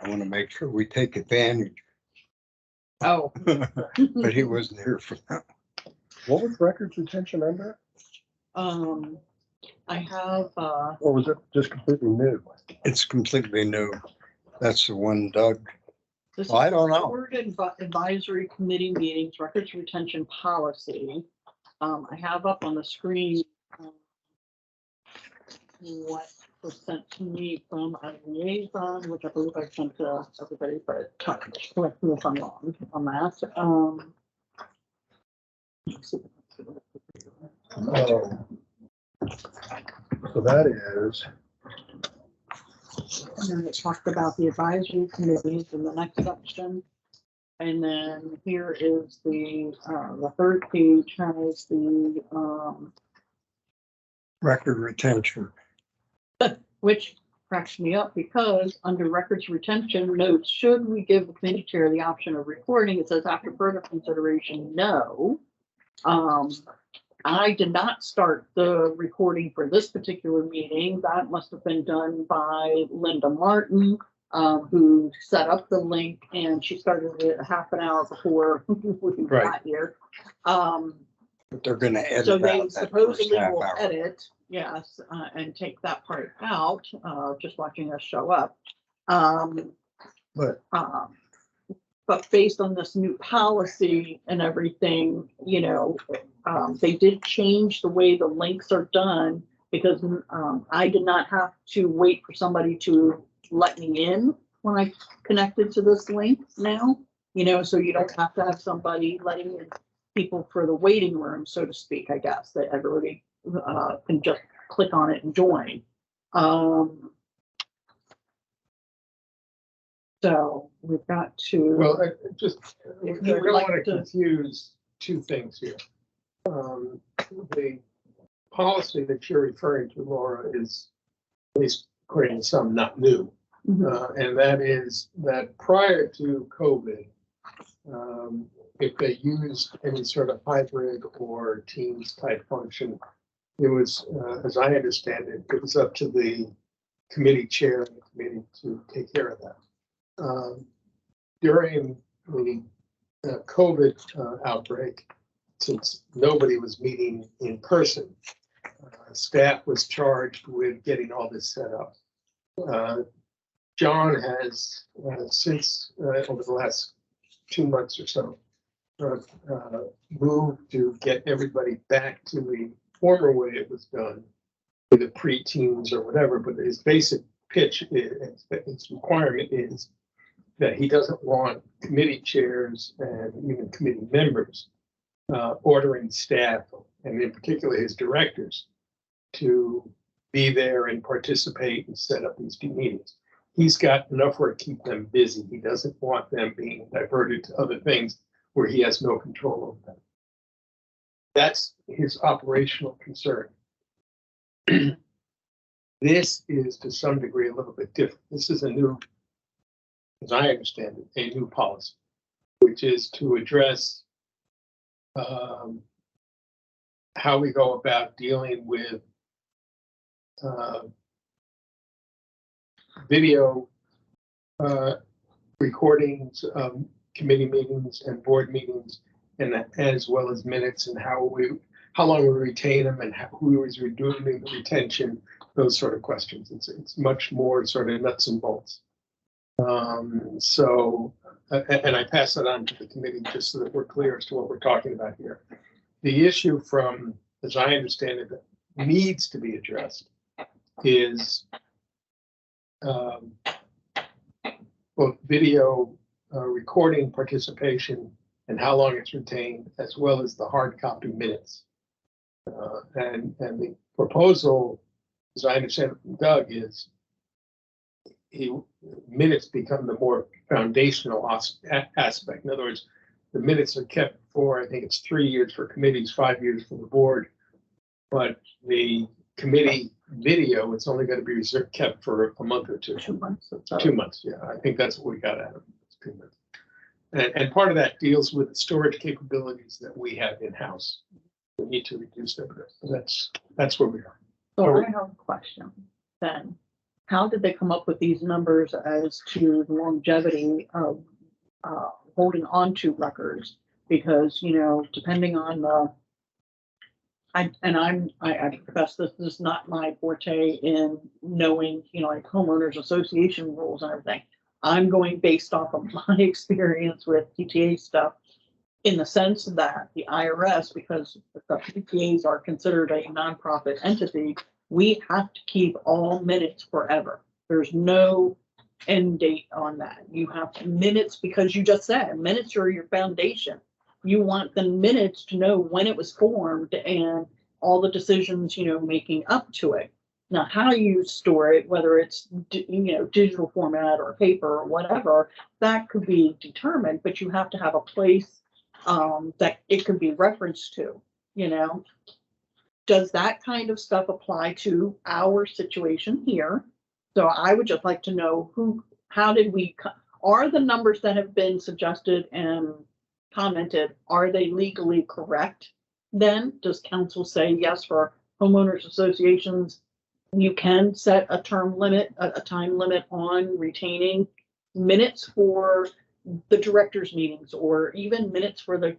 I want to make sure we take advantage, Oh. but he wasn't here for that. What was records retention under? I have, Or was it just completely new? It's completely new. That's the one, Doug. this Well, I is don't know. Board Advisory Committee meetings, records retention policy. I have up on the screen what was sent to me from a liaison, which I believe I sent to everybody, but correct me if I'm wrong on that. Let's see. So that is, And then it talked about the advisory committees in the next section. And then here is the third page has the, Record retention. which cracks me up because under records retention notes, should we give the committee chair the option of recording? It says after further consideration, no. I did not start the recording for this particular meeting. That must have been done by Linda Martin, who set up the link, and she started it half an hour before we Right. got here. But they're gonna edit So out they that first supposedly half will hour. edit, yes, and take that part out, just watching us show up. Um, But but based on this new policy and everything, you know, they did change the way the links are done because I did not have to wait for somebody to let me in when I connected to this link now, you know, so you don't have to have somebody letting in people for the waiting room, so to speak, I guess, that everybody can just click on it and join. So we've got to. Well, I If don't you would like want to to- confuse two things here. The policy that you're referring to, Laura, is, at least according to some, not new. And that is that prior to COVID, if they used any sort of hybrid or Teams type function, it was, as I understand it, it was up to the committee chair and the committee to take care of that. During the COVID outbreak, since nobody was meeting in person, staff was charged with getting all this set up. John has, since over the last 2 months or so, moved to get everybody back to the former way it was done, with the pre-teams or whatever, but his basic pitch is, his requirement is that he doesn't want committee chairs and even committee members ordering staff, and in particular his directors, to be there and participate and set up these meetings. He's got enough work to keep them busy. He doesn't want them being diverted to other things where he has no control over them. That's his operational concern. This is to some degree a little bit different. This is a new, as I understand it, a new policy, which is to address how we go about dealing with video recordings of committee meetings and board meetings, and as well as minutes, and how long we retain them, and who is doing the retention, those sort of questions. It's much more sort of nuts and bolts. So, and I pass that on to the committee just so that we're clear as to what we're talking about here. The issue, from, as I understand it, that needs to be addressed is both video recording participation and how long it's retained, as well as the hard copy minutes. And the proposal, as I understand it from Doug, is minutes become the more foundational aspect. In other words, the minutes are kept for, I think it's 3 years for committees, 5 years for the board. But the committee video, it's only going to be kept for a month or two. 2 months. 2 months, yeah. I think that's what we got out of it. 2 months. And part of that deals with the storage capabilities that we have in-house. We need to reduce them. That's where we are. So I have a question then. How did they come up with these numbers as to the longevity of holding on to records? Because, you know, depending on the, I confess this is not my forte in knowing, you know, like homeowners association rules and everything. I'm going based off of my experience with PTA stuff, in the sense that the IRS, because the PTAs are considered a nonprofit entity, we have to keep all minutes forever. There's no end date on that. You have minutes, because you just said minutes are your foundation. You want the minutes to know when it was formed and all the decisions, you know, making up to it. Now, how you store it, whether it's, you know, digital format or paper or whatever, that could be determined, but you have to have a place that it could be referenced to, you know. Does that kind of stuff apply to our situation here? So I would just like to know how did we, are the numbers that have been suggested and commented, are they legally correct? then does council say yes for homeowners associations? You can set a term limit, a time limit on retaining minutes for the directors' meetings or even minutes for the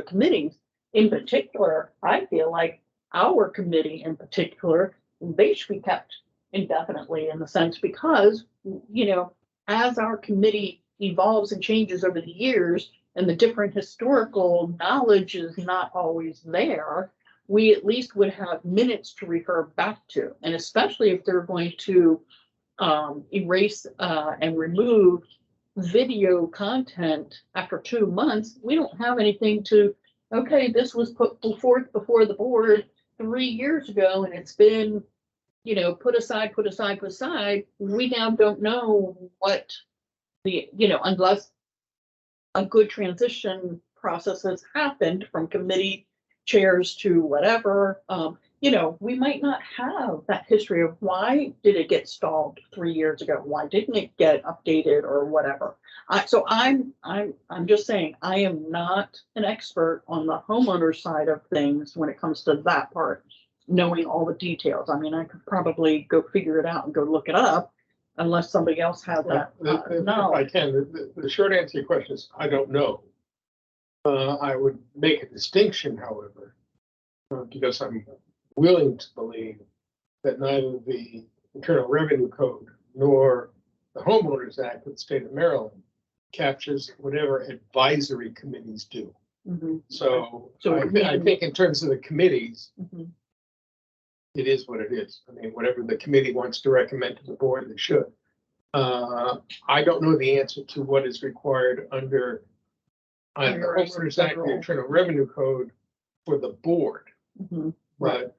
committees. In particular, I feel like our committee in particular, they should be kept indefinitely in the sense because, you know, as our committee evolves and changes over the years and the different historical knowledge is not always there, we at least would have minutes to refer back to. And especially if they're going to erase and remove video content after 2 months, we don't have anything to, okay, this was put forth before the board 3 years ago and it's been, you know, put aside. We now don't know what the, you know, unless a good transition process has happened from committee chairs to whatever, you know, we might not have that history of why did it get stalled 3 years ago? Why didn't it get updated or whatever? So I'm just saying, I am not an expert on the homeowner side of things when it comes to that part, knowing all the details. I mean, I could probably go figure it out and go look it up unless somebody else has that If I knowledge. can, the short answer to your question is, I don't know. I would make a distinction, however, because I'm willing to believe that neither the Internal Revenue Code nor the Homeowners Act of the state of Maryland captures whatever advisory committees do. Mhm. So So I think in terms of the committees, Mhm. it is what it is. I mean, whatever the committee wants to recommend to the board, they should. I don't know the answer to what is required under the IRS Homeowners Act, the federal. Internal Revenue Code for the board, Mhm. but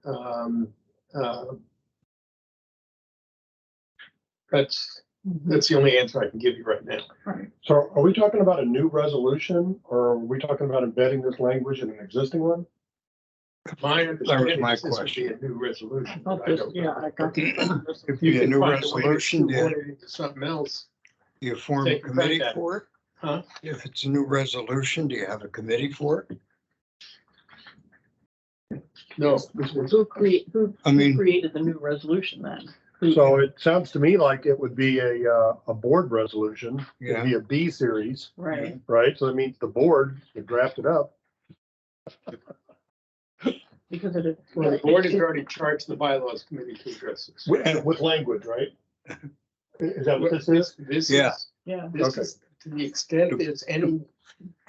that's Mhm. the only answer I can give you right now. Right. So are we talking about a new resolution or are we talking about embedding this language in an existing one? My understanding my is this would be a question. new resolution. I thought but I this- don't yeah, know. I got this. If you get a can new find a way to resolution, shoehorn yeah, it into something else, you form a Take a crack committee at it. for it? huh? If it's a new resolution, do you have a committee for it? No. Who I mean- created the new resolution then? Who- So it sounds to me like it would be a board resolution. It'd be a B series, Right, right? So that means the board would draft it up. because it is. Well, the board has already charged the bylaws committee to address this. With language, right? Is that what this is? This Yeah. is, Yeah, this Okay. is to the extent there's any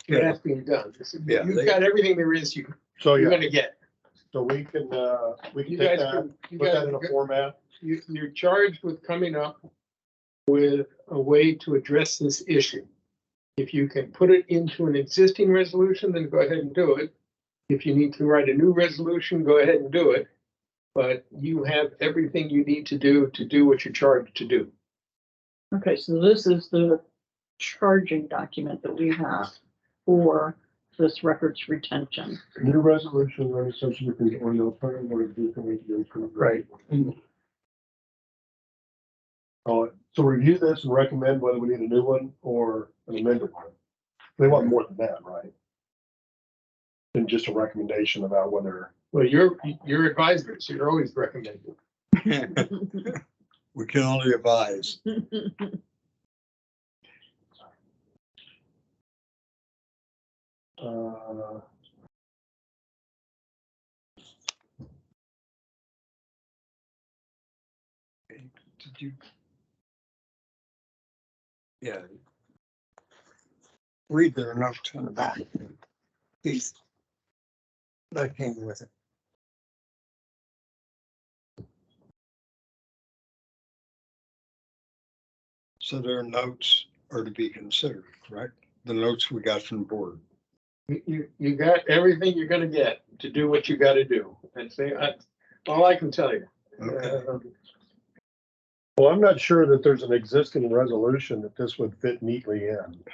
Yeah. drafting done. Yeah, You've they- got everything there is So, you're yeah, gonna get. so we can You take guys that, can, you put that in a guys, format. you're charged with coming up with a way to address this issue. If you can put it into an existing resolution, then go ahead and do it. If you need to write a new resolution, go ahead and do it. But you have everything you need to do what you're charged to do. okay, so this is the charging document that we have for this records retention. New resolution, or something you can, or no, or do something. Right. So review this and recommend whether we need a new one or an amended one. They want more than that, right? Than just a recommendation about whether, Well, you're advisors, so you're always recommending. We can only advise. uh, Did you? Yeah. Read their notes on the back. Please. That came with it. So their notes are to be considered, correct? The notes we got from the board. You got everything you're gonna get to do what you gotta do. That's all I can tell you. Okay. well, I'm not sure that there's an existing resolution that this would fit neatly in.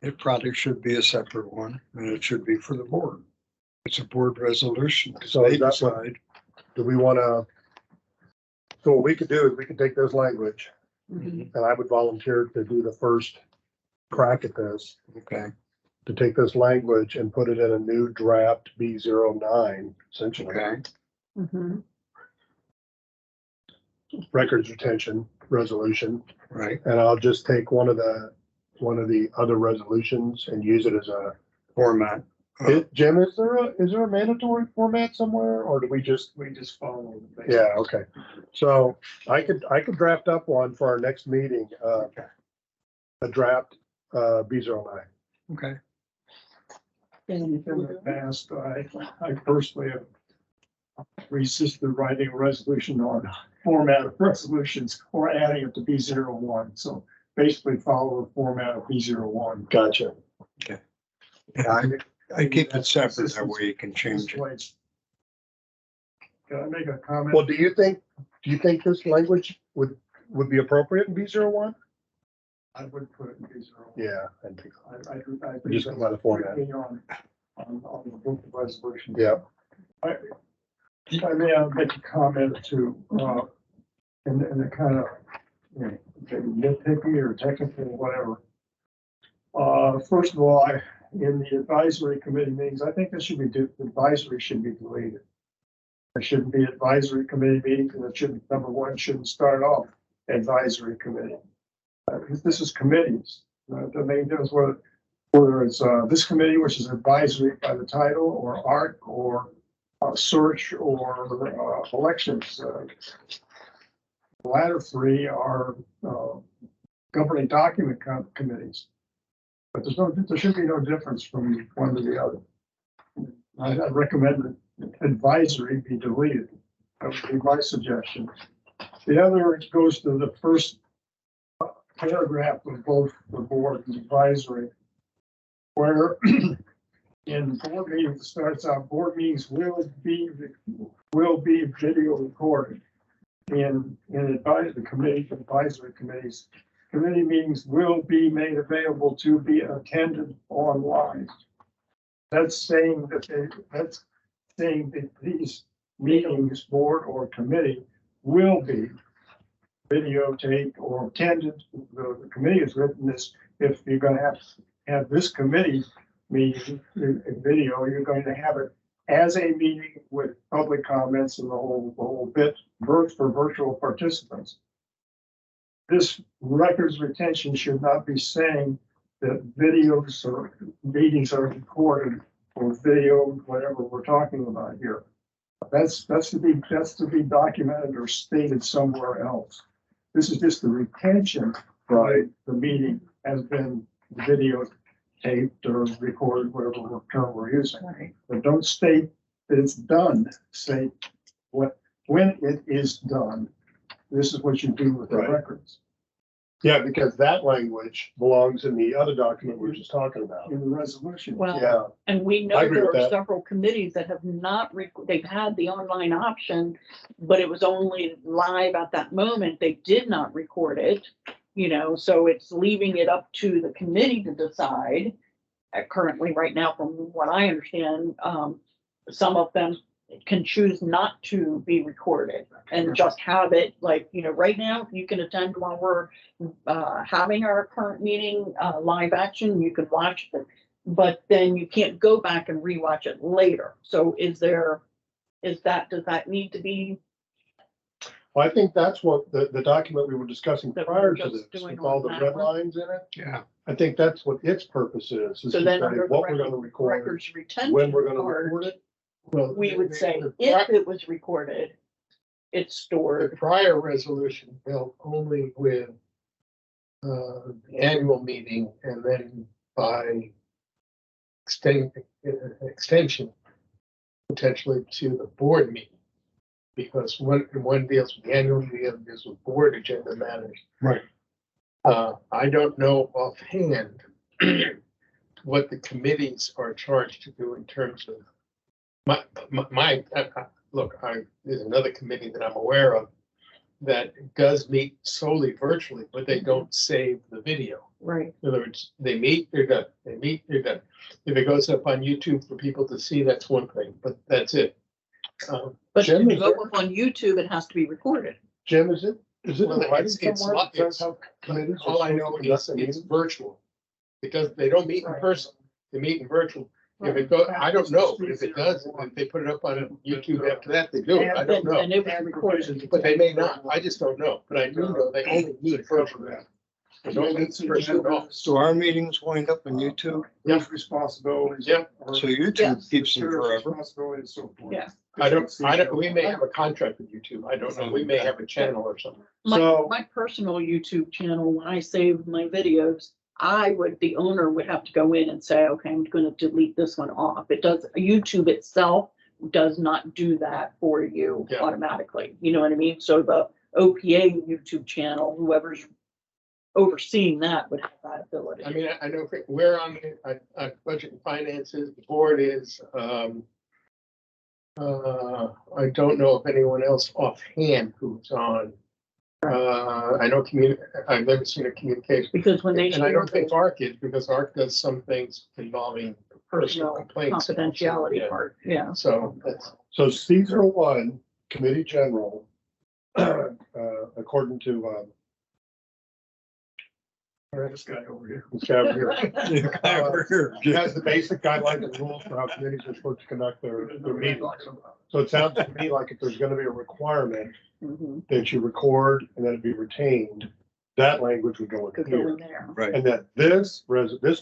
It probably should be a separate one, and it should be for the board. It's a board resolution, because So they is that what- decide. Do we want to? So what we could do is we could take those language Mhm. and I would volunteer to do the first crack at this. Okay, to take this language and put it in a new draft B09, essentially. Okay, Mhm. Records retention resolution, right, and I'll just take one of the other resolutions and use it as a. format. Jim, is there a mandatory format somewhere, or do we just? We just follow. the basic. Yeah, okay. So I could draft up one for our next meeting, a draft, B09. Okay, In the past, I personally have resisted writing a resolution on format of resolutions or adding it to B01. So basically follow the format of B01. Gotcha. yeah, I keep it separate, that way you can change it. Can I make a comment? Well, do you think this language would be appropriate in B01? I would put it in B01. Yeah, I think so. I We just go by the format. On the book of resolutions. Yeah. I may make a comment or two, and a kind of, nitpicky or technical, whatever. First of all, in the advisory committee meetings, I think advisory should be deleted. There shouldn't be advisory committee meetings, and it shouldn't, number one, shouldn't start off advisory committee. Because this is committees. The main difference whether it's this committee, which is advisory by the title, or ARC, or search, or elections. The latter three are governing document committees. But there should be no difference from one to the other. I recommend that advisory be deleted. That would be my suggestion. The other goes to the first paragraph of both the board and advisory, where in board meetings, it starts out, board meetings will be video recorded. In the committee, advisory committees, committee meetings will be made available to be attended online. That's saying that these meetings, board or committee, will be videotaped or attended. The committee has written this, if you're going to have this committee meeting video, you're going to have it as a meeting with public comments and the whole bit for virtual participants. This records retention should not be saying that videos or meetings are recorded or video, whatever we're talking about here. That's to be documented or stated somewhere else. This is just the retention, right? The meeting has been videotaped or recorded, whatever term we're using. Right. But don't state that it's done. Say when it is done. This is what you do with the Right. records. Yeah, because that language belongs in the other document we were just talking about. In the resolution. Well, Yeah, and we I know agree there with are that. several committees that have not, they've had the online option, but it was only live at that moment. They did not record it, so it's leaving it up to the committee to decide. Currently, right now, from what I understand, some of them can choose not to be recorded and just have it right now, you can attend while we're having our current meeting, live action, you can watch it, but then you can't go back and rewatch it later. So does that need to be? well, I think that's what the document we were discussing That we prior were to just this, doing with all on the that red one? lines in it. Yeah, I think that's what its purpose is So to then say under the what we're gonna record, records retention when we're gonna part, record it. Well, we would say the if it was recorded, it's The stored. prior resolution dealt only with the annual meeting, and then by extension, potentially to the board meeting. Because one deals with the annual meeting, the other deals with board agenda matters. Right. I don't know offhand what the committees are charged to do in terms of there's another committee that I'm aware of that does meet solely virtually, but they don't save the video. Right. In other words, they meet, they're done. They meet, they're done. If it goes up on YouTube for people to see, that's one thing, but that's it. But Jim, to is go there- up on YouTube, it has to be recorded. Jim, is it Well, in writing it's somewhere? lo- That's how committees are All I supposed know to conduct is their it's meetings? virtual. Because they don't meet in Right. person. the meeting virtual. If it goes, I don't know, but if it does, if they put it up on YouTube after that, they do it. I don't know. And it was recorded. But they may not. I just don't know. But I do know they only need virtual. They don't need person at all. So our meetings wind up on YouTube, Those responsibilities. Yeah. so YouTube Yes. keeps them forever. Responsibility and so forth. Yeah. I don't, we may have a contract with YouTube. I don't know. We may have a channel or something. So- My personal YouTube channel, when I save my videos, the owner would have to go in and say, okay, I'm gonna delete this one off. It does, YouTube itself does not do that for you Yeah. automatically. You know what I mean? So the OPA YouTube channel, whoever's overseeing that would have that ability. I mean, I know we're on budget and finances. The board is, I don't know if anyone else offhand who's on. I know I've never seen a communication. Because when they And I share don't think the ARC is, because ARC does some things involving personal personal complaints. confidentiality Yeah. part, yeah. So that's, So C01, Committee General, according to, This guy over here. this guy over here, Over here. it has the basic guidelines and rules for how committees are supposed to conduct their meetings. So it sounds to me like if there's gonna be a requirement Mhm. that you record and that it be retained, that language would go in Could go here. in there. Right, And that this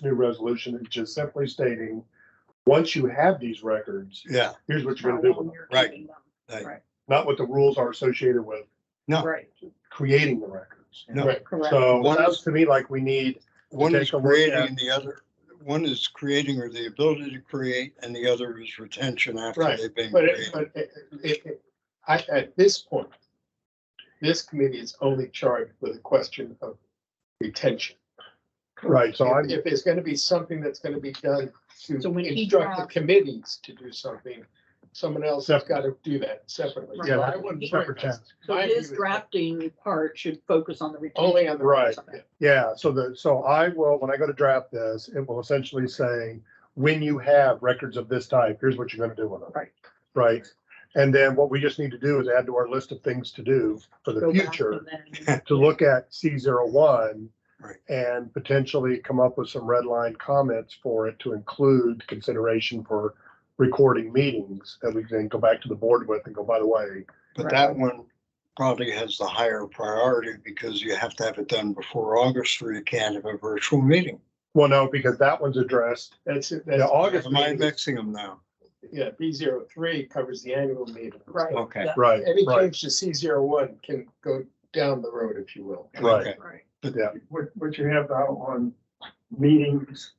new resolution is just simply stating, once you have these records, yeah, here's what you're How gonna do long with them. you're Right. keeping them. Right. Right, Not what the rules are associated with no, right, creating the records. no. right. correct. So it One sounds is- to me like we need, One take is a look creating at- and the other, one is creating or the ability to create and the other is retention after Right, they've been But created. at this point, this committee is only charged with a question of retention. right, so I'm, If there's gonna be something that's gonna be done to So when he instruct the drafts- committees to do something, someone else has gotta do that separately. Right. So Yeah, I wouldn't. separate task. So My view his is that drafting part should focus on the retention. Only on the Right. right. Yeah. yeah, so I will, when I go to draft this, it will essentially say, when you have records of this type, here's what you're gonna do with them. Right. Right, and then what we just need to do is add to our list of things to do for the Go back future, and then- to look at C01. Right. And potentially come up with some red line comments for it to include consideration for recording meetings that we can then go back to the board with and go, by the way. But that one probably has the higher priority because you have to have it done before August or you can't have a virtual meeting. Well, no, because that one's addressed. That's it. The August Am I meeting, mixing them now? Yeah, B03 covers the annual meeting. Right. Okay. yeah, right, Any right, change to C01 can go down the road, if you will. right, Okay. Right, yeah, What you have now on meetings,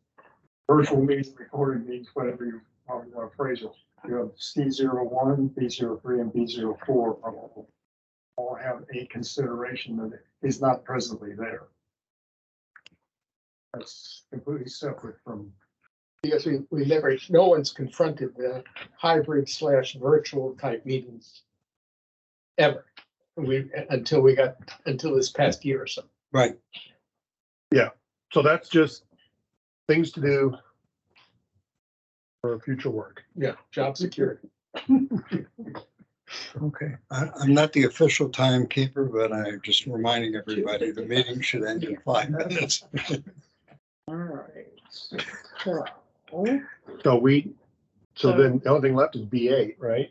virtual meetings, recorded meetings, whatever you want to phrase it. You have C01, B03, and B04 all have a consideration that is not presently there. That's completely separate from. Because we never, no one's confronted the hybrid / virtual type meetings ever. Until this past year or so. Right. so that's just things to do for future work. Yeah, job security. Okay. I'm not the official timekeeper, but I'm just reminding everybody the meeting should end in 5 minutes. all right. So, So then the only thing left is B8, right?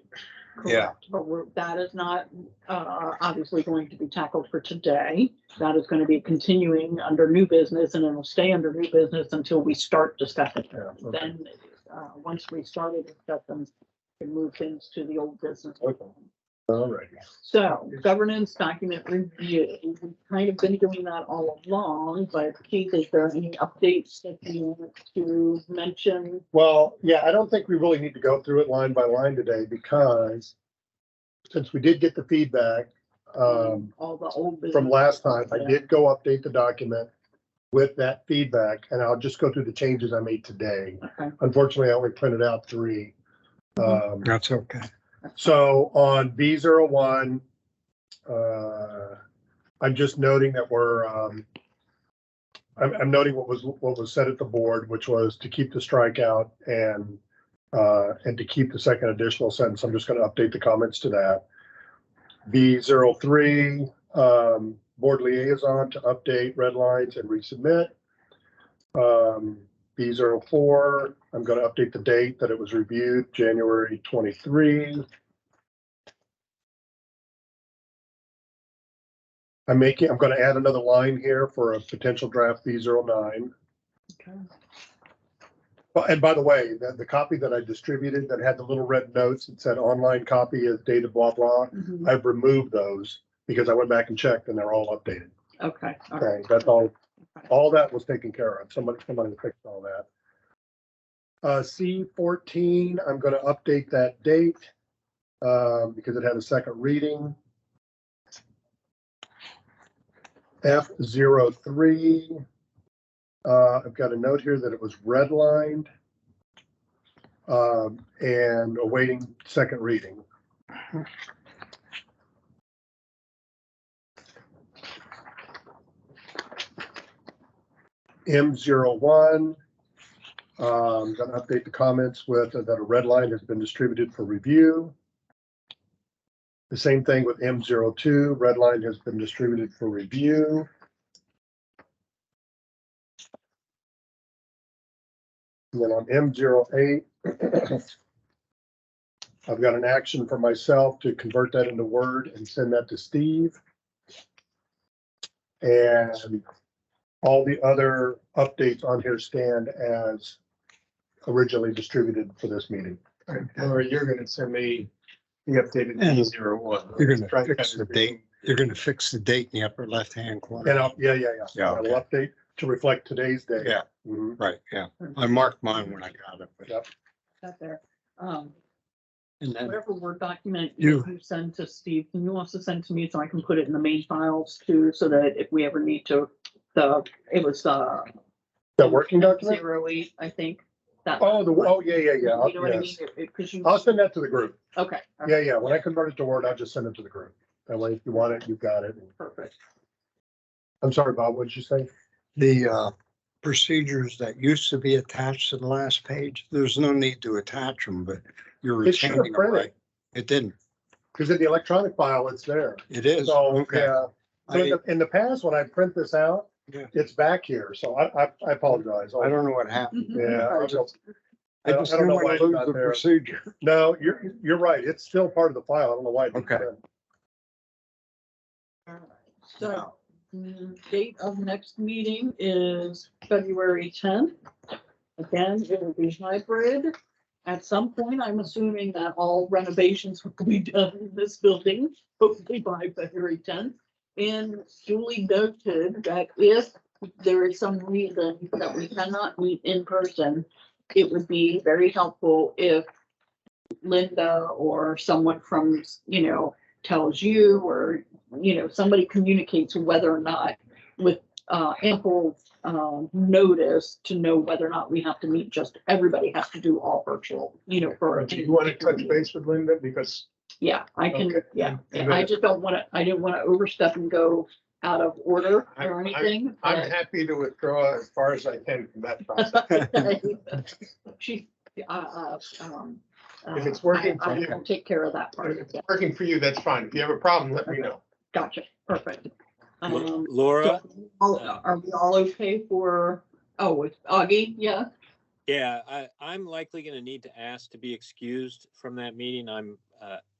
Yeah. correct, but that is not, obviously going to be tackled for today. That is going to be continuing under new business and it'll stay under new business until we start discussing. Yeah, okay. Then, once we started discussing, we can move things to the old business. All right. So governance document review, we've kind of been doing that all along, but Keith, is there any updates that you want to mention? Well, yeah, I don't think we really need to go through it line by line today because since we did get the feedback All the old business. from last time, I did go update the document with that feedback, and I'll just go through the changes I made today. Okay. Unfortunately, I only printed out 3. That's okay. So on B01, I'm just noting that I'm noting what was said at the board, which was to keep the strikeout and to keep the second additional sentence. I'm just going to update the comments to that. B03, board liaison to update red lines and resubmit. B04, I'm gonna update the date that it was reviewed, January 23. I'm gonna add another line here for a potential draft B09. Okay. Well, and by the way, the copy that I distributed that had the little red notes that said online copy is dated blah, blah, Mhm. I've removed those because I went back and checked and they're all updated. Okay. All right. Okay, that's all. Okay. All that was taken care of. Somebody fixed all that. C14, I'm gonna update that date, because it had a second reading. F03, I've got a note here that it was redlined, and awaiting second reading. M01, I'm going to update the comments with that a red line has been distributed for review. The same thing with M02, red line has been distributed for review. And then on M08, I've got an action for myself to convert that into Word and send that to Steve. And all the other updates on here stand as originally distributed for this meeting. Or you're gonna send me the updated And B01. You're gonna fix the date. You're gonna fix the date in the upper left-hand corner. And yeah. Yeah, I will update to reflect today's date. Yeah. Mhm. Right, yeah. I marked mine when I got it. but- Yep. Got there. And then Whatever Word document You- you send to Steve, can you also send to me so I can put it in the main files too, so that if we ever need to, it was, The working document? 08, I think. That. Oh, yeah. You know what I mean? Yes. Because you. I'll send that to the group. Okay. all Yeah, right, yeah. When I convert it to Word, I'll just send it to the group. That way, if you want it, you've got it. Perfect. I'm sorry, Bob, what did you say? the procedures that used to be attached to the last page, there's no need to attach them, but you're It should have retaining them, printed. right? It didn't. Because in the electronic file, it's there. It is. So, Okay. yeah. So in the past, when I print this out, Yeah. it's back here. So I apologize. I don't know what happened. Yeah. I just I don't didn't know why want it's to lose not the there. procedure. No, you're right. It's still part of the file. I don't know why. It didn't Okay. print. All right. So, date of next meeting is February 10th. Again, it will be hybrid. At some point, I'm assuming that all renovations will be done in this building, hopefully by February 10th. And duly noted that if there is some reason that we cannot meet in person, it would be very helpful if Linda or someone from, tells you, or, somebody communicates whether or not with ample notice to know whether or not we have to meet, just everybody has to do all virtual, for. Do you want to touch base with Linda? Because Yeah, I can, Okay. yeah, And I then- just don't want to, I didn't want to overstep and go out of order or I'm- anything. I'm but- happy to withdraw as far as I can from that process. She, If it's working for I you. will take care of that If part. it's Yeah, working for you, that's fine. If you have a problem, let me know. gotcha, perfect. Laura, Are we all okay for, with Augie? Yeah, yeah, I'm likely gonna need to ask to be excused from that meeting. I'm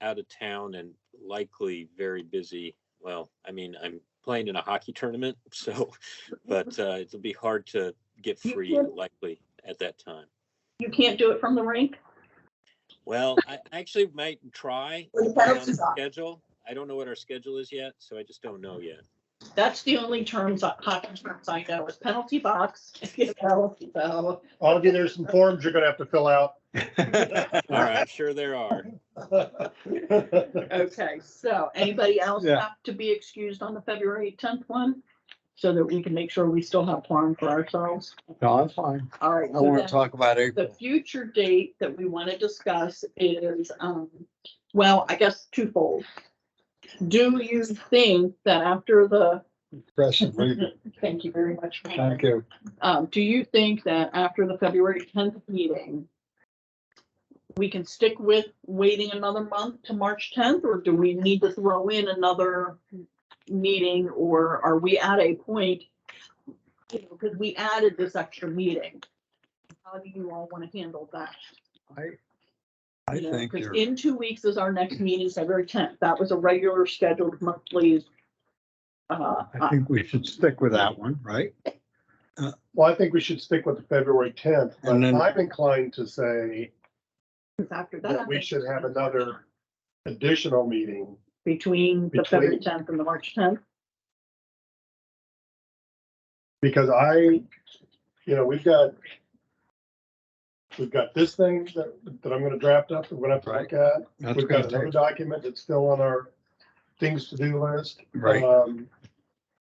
out of town and likely very busy. Well, I mean, I'm playing in a hockey tournament, so, but it'll be hard to get You free can- likely at that time. you can't do it from the rink? Well, I actually might try Or the depending on penalty the box. schedule. I don't know what our schedule is yet, so I just don't know yet. That's the only hockey terms I know, is penalty box. So, Augie, there's some forms you're gonna have to fill out. All right, I'm sure there are. okay, so anybody else Yeah. have to be excused on the February 10th one? So that we can make sure we still have quorum for ourselves. No, I'm fine. All right. I so want then to talk about The April. future date that we want to discuss is, well, I guess twofold. Do you think that after the, Press and read it. thank you very much. Thank you. Do you think that after the February 10th meeting, we can stick with waiting another month to March 10th, or do we need to throw in another meeting, or are we at a point, because we added this extra meeting? how do you all want to handle that? I You know, think 'cause you're, in 2 weeks is our next meeting, February 10th. That was a regular scheduled monthly. I think we should stick with that one, right? Well, I think we should stick with the February 10th, but And then- I'm inclined to say After that we that, should have another additional meeting. between the February 10th and the March 10th. Because we've got this thing that I'm gonna draft up, that we're gonna have to look at. That's We've got gonna another take, document that's still on our things to do list. Right.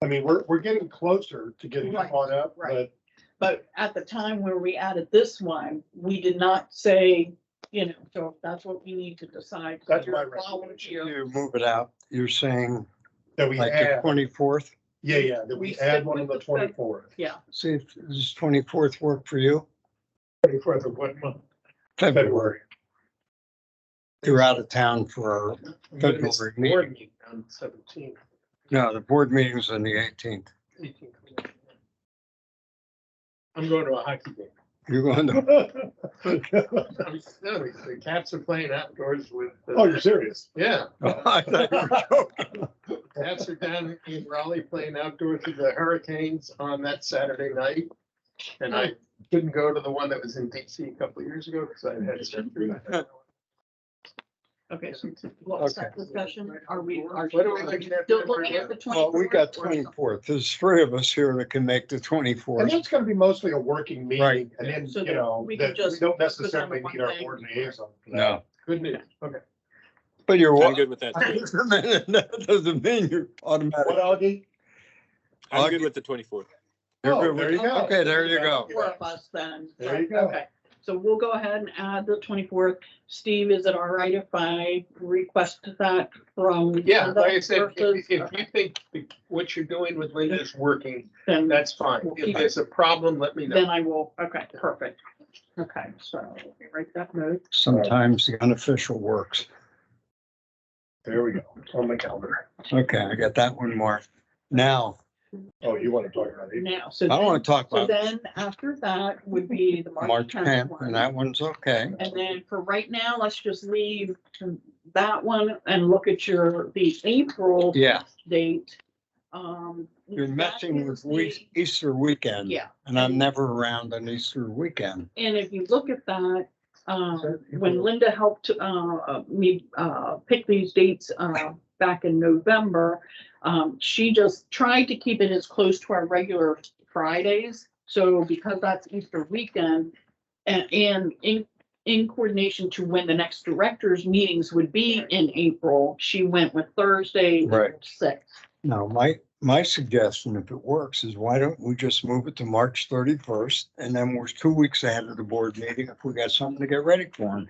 I mean, we're getting closer to getting Right, caught up, right. But at the time where we added this one, we did not say, so if that's what we need to decide. That's you're my a volunteer. you move it out. You're saying that we like the add, 24th? yeah, that We we stick add one on with the the Feb- 24th. Yeah, See if this 24th work for you? 24th of what month? February. You're out of town for, I'm gonna miss the February board meeting on 17th, no, the board meeting's on the 18th. 18th. I'm going to a hockey game. You're going to, I'm silly. The Caps are playing outdoors with. Oh, you're serious? Yeah. I thought you were joking. Caps are down in Raleigh playing outdoors with the Hurricanes on that Saturday night. And I couldn't go to the one that was in DC a couple of years ago because I had surgery. okay, so what's that discussion? Are we What are we looking at? still looking at the 24th? Well, we got 24th. There's 3 of us here that can make the And 24th. that's gonna be mostly a working meeting, Right. and then, So you that know, we can that just we don't focus on necessarily the one need our thing. board liaison for that. No, Good news. Okay. but you're, I'm good with that. too. that doesn't mean you're automatic. What, Augie? I'm good with the 24th. You're Oh, good with there you it? go. Okay, there you go. 4 of us then. There you go. Okay, so we'll go ahead and add the 24th. Steve, is it all right if I request that from? Yeah, Linda like I said, versus- if you think what you're doing with Linda is working, Then, that's fine. If there's a problem, let me know. then I will, okay, perfect. Okay, so let me write that note. Sometimes the unofficial works. There we go, it's on my calendar. Okay, I got that one marked. Now, Oh, you want to talk about it? Now, so I don't then, want to talk so about then after that would be the March March 10th, 10th and one. that one's okay. And then for right now, let's just leave that one and look at the April Yeah, date. you're that messing with is the- Easter weekend. Yeah. And I'm never around on Easter weekend. And if you look at that, when Linda helped, me, pick these dates, back in November, she just tried to keep it as close to our regular Fridays. So because that's Easter weekend and in coordination to when the next directors meetings would be in April, she went with Thursday, Right. April 6th. Now, my suggestion, if it works, is why don't we just move it to March 31st? And then we're 2 weeks ahead of the board meeting if we got something to get ready for them.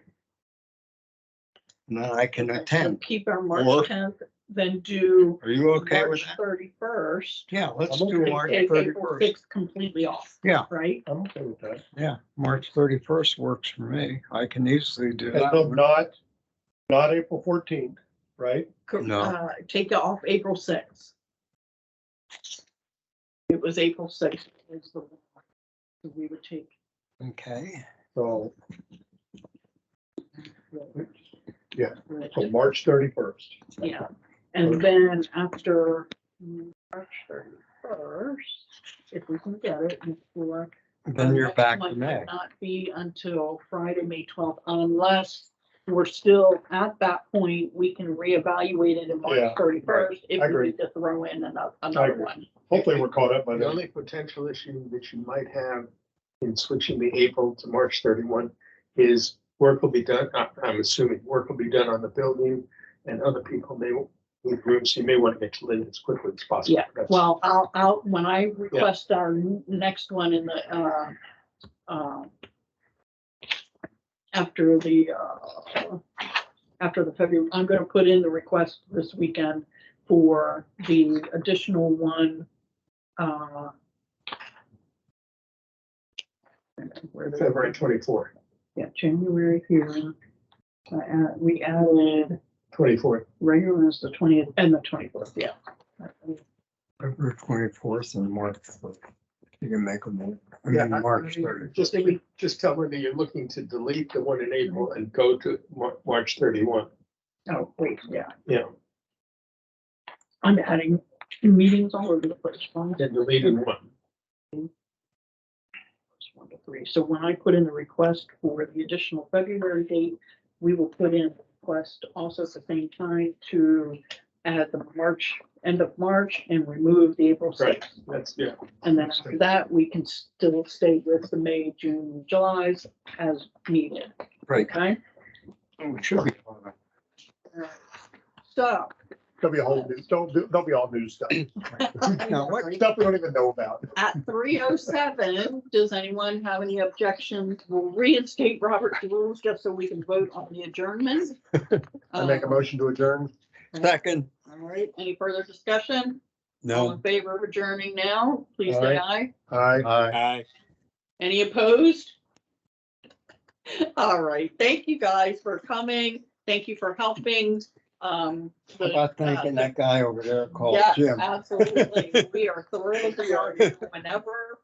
And then I can So attend. keep our Or- March 10th, then do Are you okay with March that? 31st. Yeah, let's I'm do okay. March Take April 31st. 6th completely off. Yeah. Right? I'm okay with that. Yeah, March 31st works for me. I can easily do And that. no, one. not April 14th, right? No. Take it off April 6th. It was April 6th. is the one that we would take. Okay, So. Yeah, so March 31st. Yeah, and then after March 31st, if we can get it before. then you're back to May. Not be until Friday, May 12th, unless we're still at that point, we can reevaluate it in Yeah, March 31st. If I we agree. need to throw in another agree. one. Hopefully, we're caught up by The then. only potential issue that you might have in switching the April to March 31 is work will be done, I'm assuming work will be done on the building and other people may need rooms, so you may want to get to Lynn as quickly as possible. Yeah, That's- well, when I request our next one in the, after the February, I'm gonna put in the request this weekend for the additional one, where the- February 24th, Yeah, January here. We added 24th. regular is the 20th and the 24th, yeah. February 24th and March 4th. You can make them. I mean, March 30. Just tell Linda you're looking to delete the one in April and go to March 31. Oh, wait, yeah, Yeah, I'm adding two meetings all over the place. One, and deleting one. 1 to 3. So when I put in the request for the additional February date, we will put in a request also at the same time to add the end of March and remove the April Right. 6th. That's, yeah. And then after that, we can still stay with the May, June, July's as needed. Right. Okay? It should be. So. There'll be a whole new, there'll be all new stuff. Now, what, Stuff we don't even know about. At 3:07, does anyone have any objections? We'll reinstate Robert's rules just so we can vote on the adjournment. I make a motion to adjourn. second? All right, any further discussion? All in No. favor of adjourning now, please say aye. Aye. Aye. Any opposed? All right, thank you guys for coming. Thank you for helping. How about thanking that guy over there called Yeah, Jim? absolutely. We are thrilled to have you whenever.